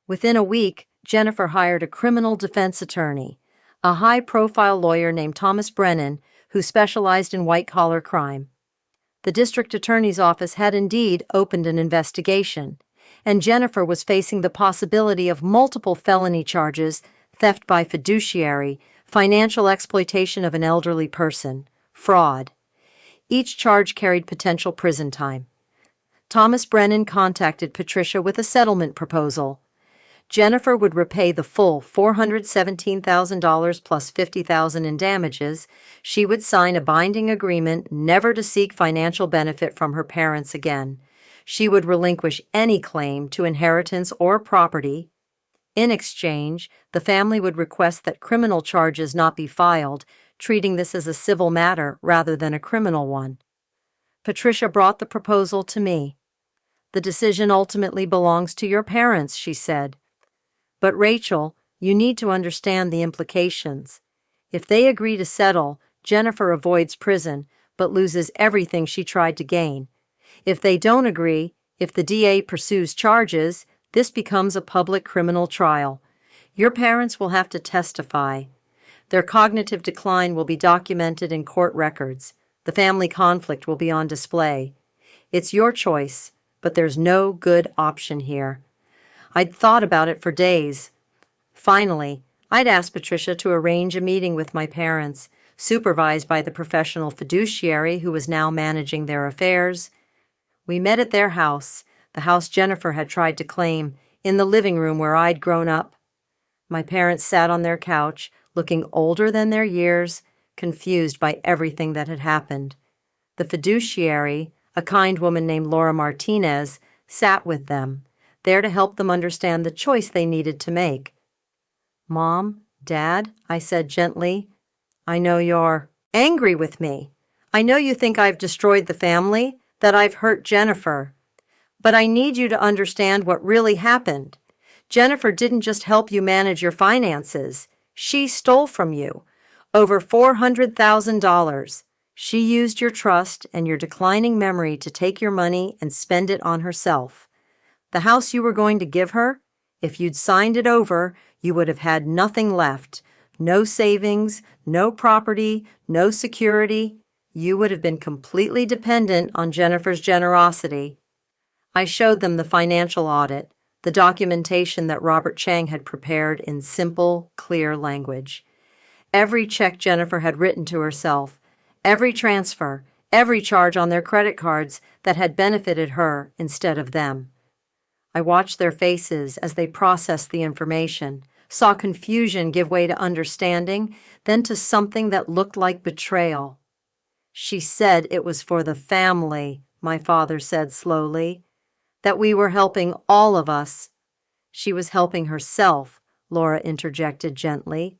Within a week, Jennifer hired a criminal defense attorney, a high-profile lawyer named Thomas Brennan, who specialized in white-collar crime. The district attorney's office had indeed opened an investigation, and Jennifer was facing the possibility of multiple felony charges: theft by fiduciary, financial exploitation of an elderly person, fraud. Each charge carried potential prison time. Thomas Brennan contacted Patricia with a settlement proposal. Jennifer would repay the full $417,000 plus $50,000 in damages. She would sign a binding agreement never to seek financial benefit from her parents again. She would relinquish any claim to inheritance or property. In exchange, the family would request that criminal charges not be filed, treating this as a civil matter rather than a criminal one. Patricia brought the proposal to me. The decision ultimately belongs to your parents, she said. But Rachel, you need to understand the implications. If they agree to settle, Jennifer avoids prison, but loses everything she tried to gain. If they don't agree, if the DA pursues charges, this becomes a public criminal trial. Your parents will have to testify. Their cognitive decline will be documented in court records. The family conflict will be on display. It's your choice, but there's no good option here. I'd thought about it for days. Finally, I'd asked Patricia to arrange a meeting with my parents, supervised by the professional fiduciary who was now managing their affairs. We met at their house, the house Jennifer had tried to claim, in the living room where I'd grown up. My parents sat on their couch, looking older than their years, confused by everything that had happened. The fiduciary, a kind woman named Laura Martinez, sat with them, there to help them understand the choice they needed to make. Mom, Dad, I said gently, I know you're angry with me. I know you think I've destroyed the family, that I've hurt Jennifer. But I need you to understand what really happened. Jennifer didn't just help you manage your finances. She stole from you over $400,000. She used your trust and your declining memory to take your money and spend it on herself. The house you were going to give her, if you'd signed it over, you would have had nothing left. No savings, no property, no security. You would have been completely dependent on Jennifer's generosity. I showed them the financial audit, the documentation that Robert Chang had prepared in simple, clear language. Every check Jennifer had written to herself, every transfer, every charge on their credit cards that had benefited her instead of them. I watched their faces as they processed the information, saw confusion give way to understanding, then to something that looked like betrayal. She said it was for the family, my father said slowly, that we were helping all of us. She was helping herself, Laura interjected gently.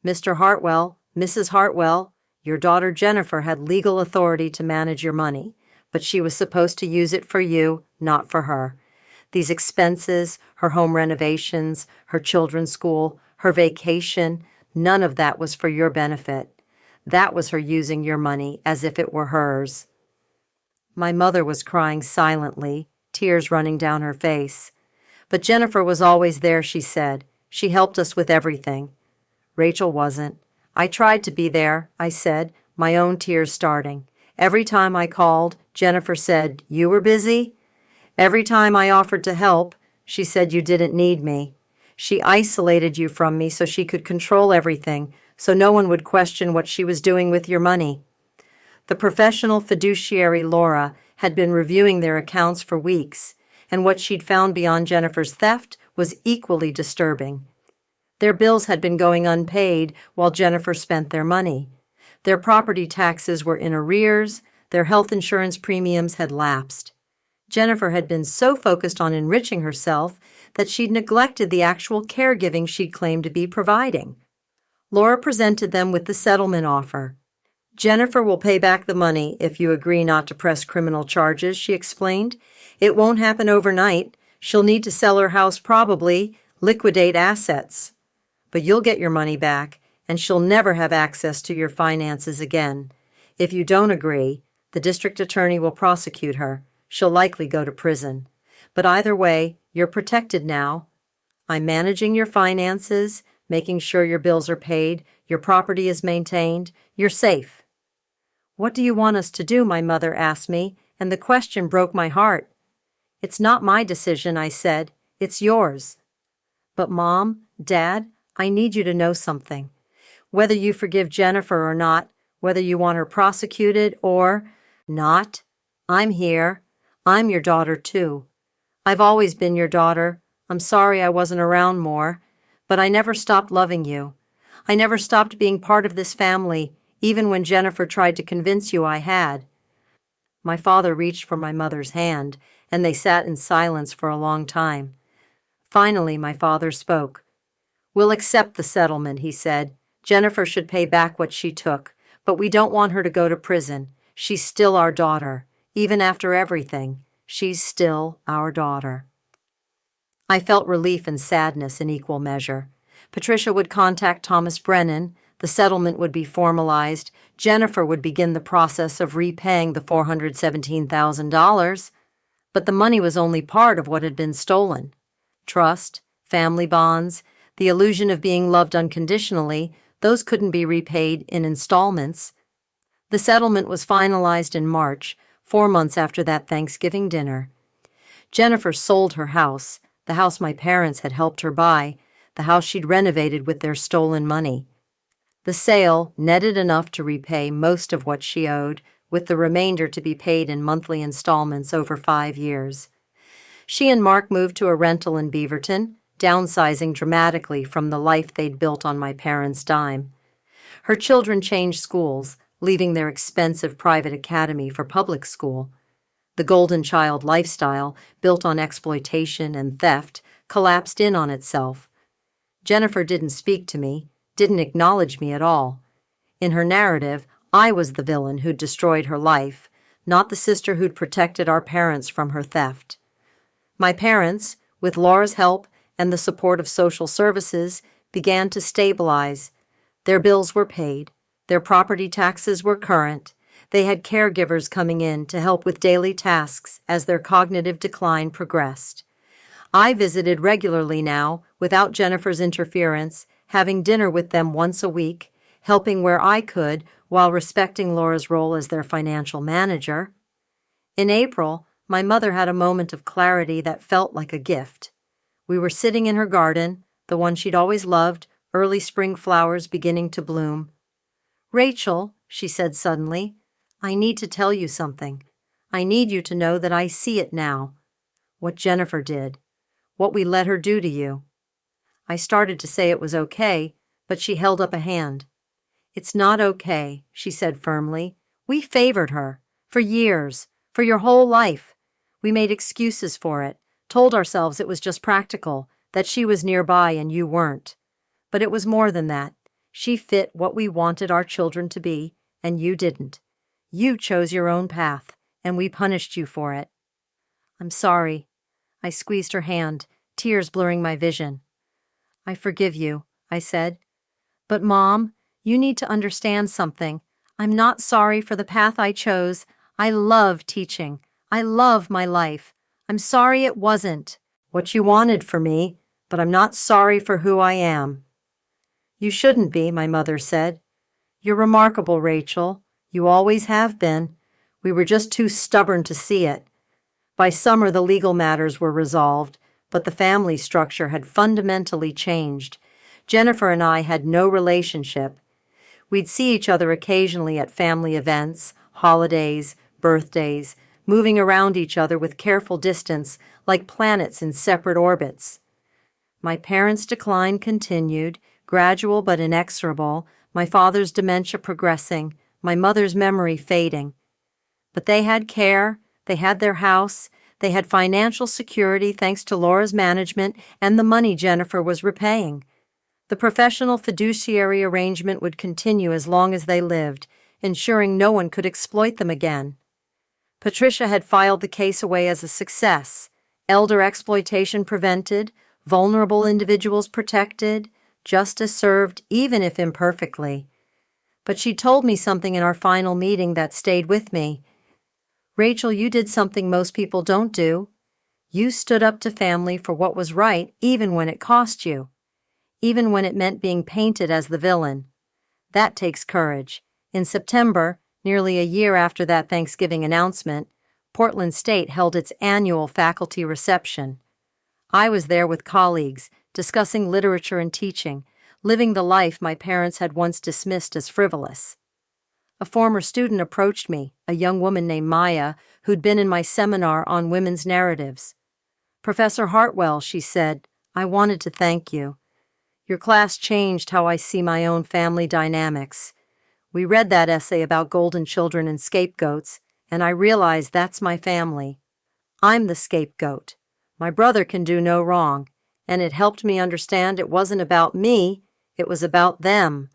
Mr. Hartwell, Mrs. Hartwell, your daughter Jennifer had legal authority to manage your money, but she was supposed to use it for you, not for her. These expenses, her home renovations, her children's school, her vacation, none of that was for your benefit. That was her using your money as if it were hers. My mother was crying silently, tears running down her face. But Jennifer was always there, she said. She helped us with everything. Rachel wasn't. I tried to be there, I said, my own tears starting. Every time I called, Jennifer said, "You were busy?" Every time I offered to help, she said you didn't need me. She isolated you from me so she could control everything, so no one would question what she was doing with your money. The professional fiduciary Laura had been reviewing their accounts for weeks, and what she'd found beyond Jennifer's theft was equally disturbing. Their bills had been going unpaid while Jennifer spent their money. Their property taxes were in arrears, their health insurance premiums had lapsed. Jennifer had been so focused on enriching herself that she'd neglected the actual caregiving she'd claimed to be providing. Laura presented them with the settlement offer. Jennifer will pay back the money if you agree not to press criminal charges, she explained. It won't happen overnight. She'll need to sell her house probably, liquidate assets. But you'll get your money back, and she'll never have access to your finances again. If you don't agree, the district attorney will prosecute her. She'll likely go to prison. But either way, you're protected now. I'm managing your finances, making sure your bills are paid, your property is maintained, you're safe. What do you want us to do? My mother asked me, and the question broke my heart. It's not my decision, I said. It's yours. But Mom, Dad, I need you to know something. Whether you forgive Jennifer or not, whether you want her prosecuted or not, I'm here. I'm your daughter, too. I've always been your daughter. I'm sorry I wasn't around more, but I never stopped loving you. I never stopped being part of this family, even when Jennifer tried to convince you I had. My father reached for my mother's hand, and they sat in silence for a long time. Finally, my father spoke. We'll accept the settlement, he said. Jennifer should pay back what she took, but we don't want her to go to prison. She's still our daughter. Even after everything, she's still our daughter. I felt relief and sadness in equal measure. Patricia would contact Thomas Brennan, the settlement would be formalized, Jennifer would begin the process of repaying the $417,000, but the money was only part of what had been stolen. Trust, family bonds, the illusion of being loved unconditionally, those couldn't be repaid in installments. The settlement was finalized in March, 4 months after that Thanksgiving dinner. Jennifer sold her house, the house my parents had helped her buy, the house she'd renovated with their stolen money. The sale netted enough to repay most of what she owed, with the remainder to be paid in monthly installments over 5 years. She and Mark moved to a rental in Beaverton, downsizing dramatically from the life they'd built on my parents' dime. Her children changed schools, leaving their expensive private academy for public school. The golden child lifestyle, built on exploitation and theft, collapsed in on itself. Jennifer didn't speak to me, didn't acknowledge me at all. In her narrative, I was the villain who'd destroyed her life, not the sister who'd protected our parents from her theft. My parents, with Laura's help and the support of social services, began to stabilize. Their bills were paid. Their property taxes were current. They had caregivers coming in to help with daily tasks as their cognitive decline progressed. I visited regularly now, without Jennifer's interference, having dinner with them once a week, helping where I could while respecting Laura's role as their financial manager. In April, my mother had a moment of clarity that felt like a gift. We were sitting in her garden, the one she'd always loved, early spring flowers beginning to bloom. Rachel, she said suddenly, I need to tell you something. I need you to know that I see it now. What Jennifer did. What we let her do to you. I started to say it was okay, but she held up a hand. "It's not okay," she said firmly. "We favored her. For years. For your whole life. We made excuses for it, told ourselves it was just practical, that she was nearby and you weren't. But it was more than that. She fit what we wanted our children to be, and you didn't. You chose your own path, and we punished you for it." "I'm sorry." I squeezed her hand, tears blurring my vision. "I forgive you," I said. "But Mom, you need to understand something. I'm not sorry for the path I chose. I love teaching. I love my life. I'm sorry it wasn't what you wanted for me, but I'm not sorry for who I am." "You shouldn't be," my mother said. "You're remarkable, Rachel. You always have been. We were just too stubborn to see it. By summer, the legal matters were resolved, but the family structure had fundamentally changed. Jennifer and I had no relationship. We'd see each other occasionally at family events, holidays, birthdays, moving around each other with careful distance like planets in separate orbits. My parents' decline continued, gradual but inexorable, my father's dementia progressing, my mother's memory fading. But they had care, they had their house, they had financial security thanks to Laura's management and the money Jennifer was repaying. The professional fiduciary arrangement would continue as long as they lived, ensuring no one could exploit them again. Patricia had filed the case away as a success, elder exploitation prevented, vulnerable individuals protected, justice served, even if imperfectly. But she told me something in our final meeting that stayed with me. "Rachel, you did something most people don't do. You stood up to family for what was right, even when it cost you. Even when it meant being painted as the villain. That takes courage." In September, nearly a year after that Thanksgiving announcement, Portland State held its annual faculty reception. I was there with colleagues, discussing literature and teaching, living the life my parents had once dismissed as frivolous. A former student approached me, a young woman named Maya, who'd been in my seminar on women's narratives. "Professor Hartwell," she said, "I wanted to thank you. Your class changed how I see my own family dynamics. We read that essay about golden children and scapegoats, and I realized that's my family. I'm the scapegoat. My brother can do no wrong, and it helped me understand it wasn't about me, it was about them."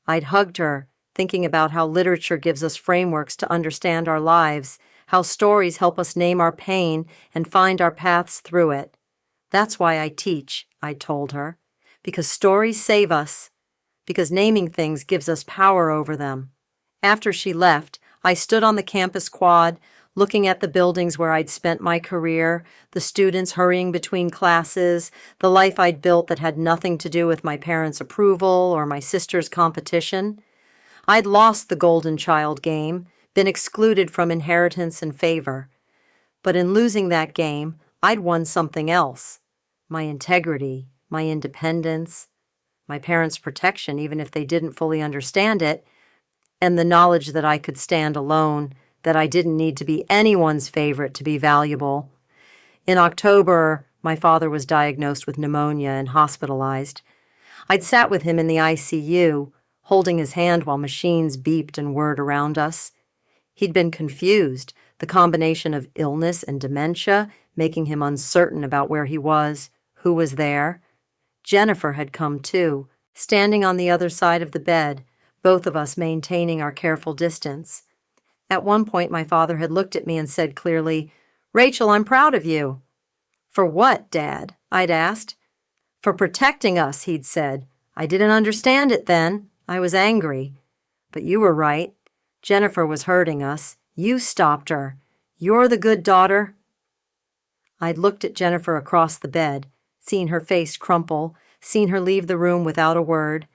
I'd hugged her, thinking about how literature gives us frameworks to understand our lives, how stories help us name our pain and find our paths through it. "That's why I teach," I told her, "because stories save us, because naming things gives us power over them." After she left, I stood on the campus quad, looking at the buildings where I'd spent my career, the students hurrying between classes, the life I'd built that had nothing to do with my parents' approval or my sister's competition. I'd lost the golden child game, been excluded from inheritance and favor. But in losing that game, I'd won something else. My integrity, my independence, my parents' protection even if they didn't fully understand it, and the knowledge that I could stand alone, that I didn't need to be anyone's favorite to be valuable. In October, my father was diagnosed with pneumonia and hospitalized. I'd sat with him in the ICU, holding his hand while machines beeped and whirred around us. He'd been confused, the combination of illness and dementia making him uncertain about where he was, who was there. Jennifer had come too, standing on the other side of the bed, both of us maintaining our careful distance. At one point, my father had looked at me and said clearly, "Rachel, I'm proud of you." "For what, Dad?" I'd asked. "For protecting us," he'd said. "I didn't understand it then. I was angry. But you were right. Jennifer was hurting us. You stopped her. You're the good daughter." I'd looked at Jennifer across the bed, seen her face crumple, seen her leave the room without a word.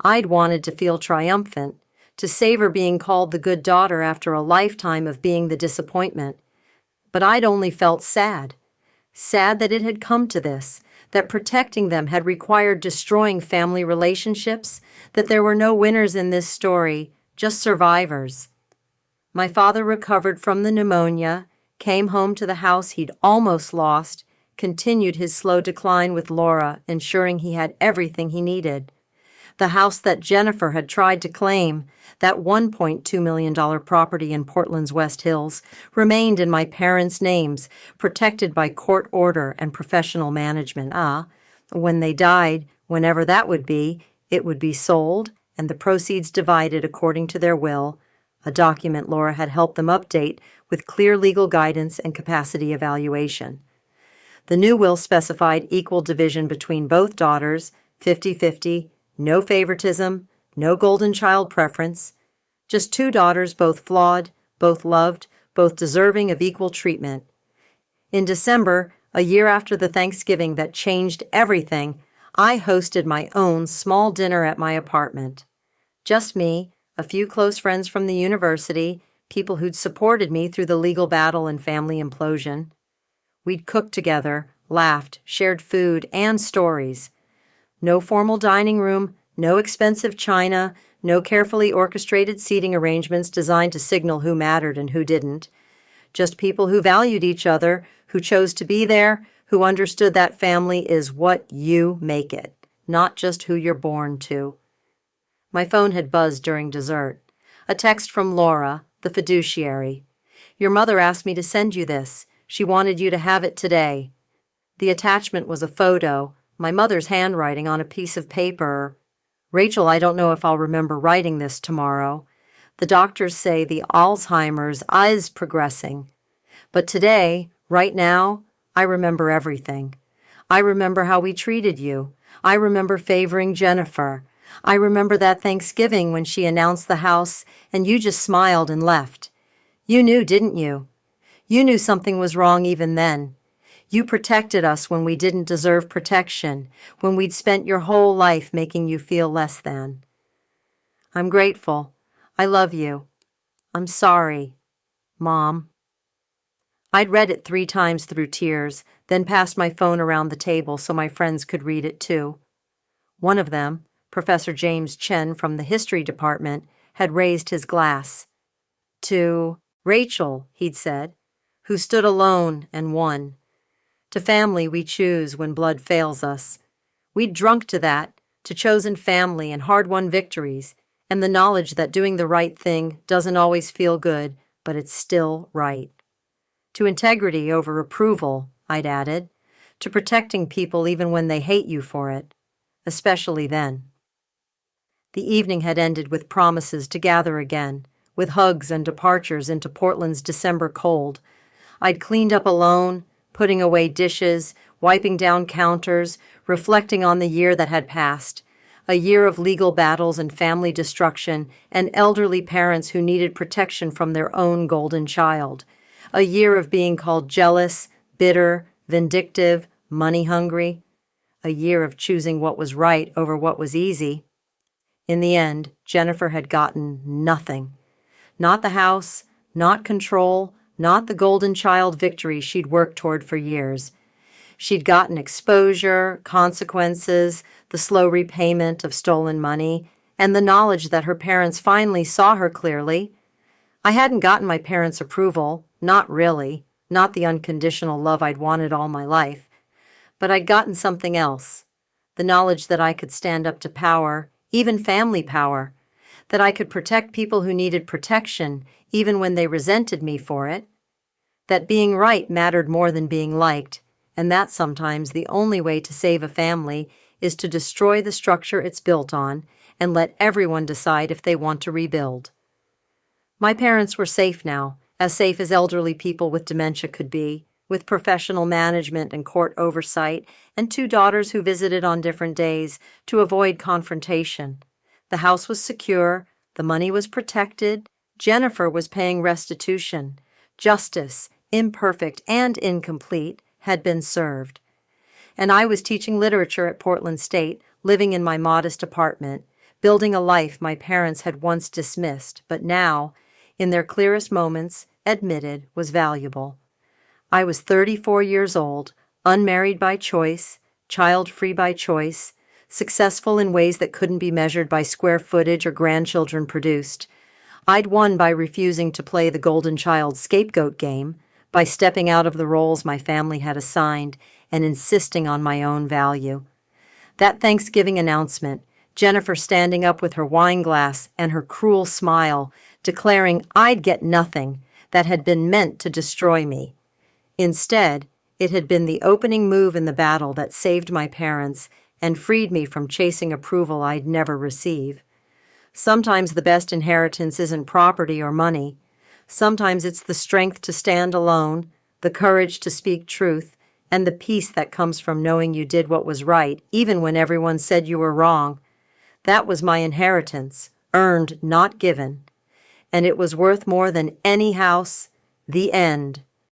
I'd wanted to feel triumphant, to savor being called the good daughter after a lifetime of being the disappointment. But I'd only felt sad. Sad that it had come to this, that protecting them had required destroying family relationships, that there were no winners in this story, just survivors. My father recovered from the pneumonia, came home to the house he'd almost lost, continued his slow decline with Laura, ensuring he had everything he needed. The house that Jennifer had tried to claim, that $1.2 million property in Portland's West Hills, remained in my parents' names, protected by court order and professional management. When they died, whenever that would be, it would be sold and the proceeds divided according to their will, a document Laura had helped them update with clear legal guidance and capacity evaluation. The new will specified equal division between both daughters, 50-50, no favoritism, no golden child preference, just two daughters, both flawed, both loved, both deserving of equal treatment. In December, a year after the Thanksgiving that changed everything, I hosted my own small dinner at my apartment. Just me, a few close friends from the university, people who'd supported me through the legal battle and family implosion. We'd cooked together, laughed, shared food and stories. No formal dining room, no expensive china, no carefully orchestrated seating arrangements designed to signal who mattered and who didn't. Just people who valued each other, who chose to be there, who understood that family is what you make it, not just who you're born to. My phone had buzzed during dessert. A text from Laura, the fiduciary. Your mother asked me to send you this. She wanted you to have it today. The attachment was a photo, my mother's handwriting on a piece of paper. Rachel, I don't know if I'll remember writing this tomorrow. The doctors say the Alzheimer's is progressing. But today, right now, I remember everything. I remember how we treated you. I remember favoring Jennifer. I remember that Thanksgiving when she announced the house and you just smiled and left. You knew, didn't you? You knew something was wrong even then. You protected us when we didn't deserve protection, when we'd spent your whole life making you feel less than. I'm grateful. I love you. I'm sorry, Mom. I'd read it 3 times through tears, then passed my phone around the table so my friends could read it too. One of them, Professor James Chen from the history department, had raised his glass. To Rachel, he'd said, who stood alone and won. To family we choose when blood fails us. We'd drunk to that, to chosen family and hard-won victories, and the knowledge that doing the right thing doesn't always feel good, but it's still right. To integrity over approval, I'd added, to protecting people even when they hate you for it, especially then. The evening had ended with promises to gather again, with hugs and departures into Portland's December cold. I'd cleaned up alone, putting away dishes, wiping down counters, reflecting on the year that had passed, a year of legal battles and family destruction and elderly parents who needed protection from their own golden child, a year of being called jealous, bitter, vindictive, money-hungry, a year of choosing what was right over what was easy. In the end, Jennifer had gotten nothing. Not the house, not control, not the golden child victory she'd worked toward for years. She'd gotten exposure, consequences, the slow repayment of stolen money, and the knowledge that her parents finally saw her clearly. I hadn't gotten my parents' approval, not really, not the unconditional love I'd wanted all my life, but I'd gotten something else, the knowledge that I could stand up to power, even family power, that I could protect people who needed protection even when they resented me for it, that being right mattered more than being liked, and that sometimes the only way to save a family is to destroy the structure it's built on and let everyone decide if they want to rebuild. My parents were safe now, as safe as elderly people with dementia could be, with professional management and court oversight, and 2 daughters who visited on different days to avoid confrontation. The house was secure, the money was protected, Jennifer was paying restitution. Justice, imperfect and incomplete, had been served. And I was teaching literature at Portland State, living in my modest apartment, building a life my parents had once dismissed, but now, in their clearest moments, admitted was valuable. I was 34 years old, unmarried by choice, child-free by choice, successful in ways that couldn't be measured by square footage or grandchildren produced. I'd won by refusing to play the golden child scapegoat game, by stepping out of the roles my family had assigned and insisting on my own value. That Thanksgiving announcement, Jennifer standing up with her wine glass and her cruel smile, declaring I'd get nothing, that had been meant to destroy me. Instead, it had been the opening move in the battle that saved my parents and freed me from chasing approval I'd never receive. Sometimes the best inheritance isn't property or money. Sometimes it's the strength to stand alone, the courage to speak truth, and the peace that comes from knowing you did what was right, even when everyone said you were wrong. That was my inheritance, earned, not given. And it was worth more than any house. The end.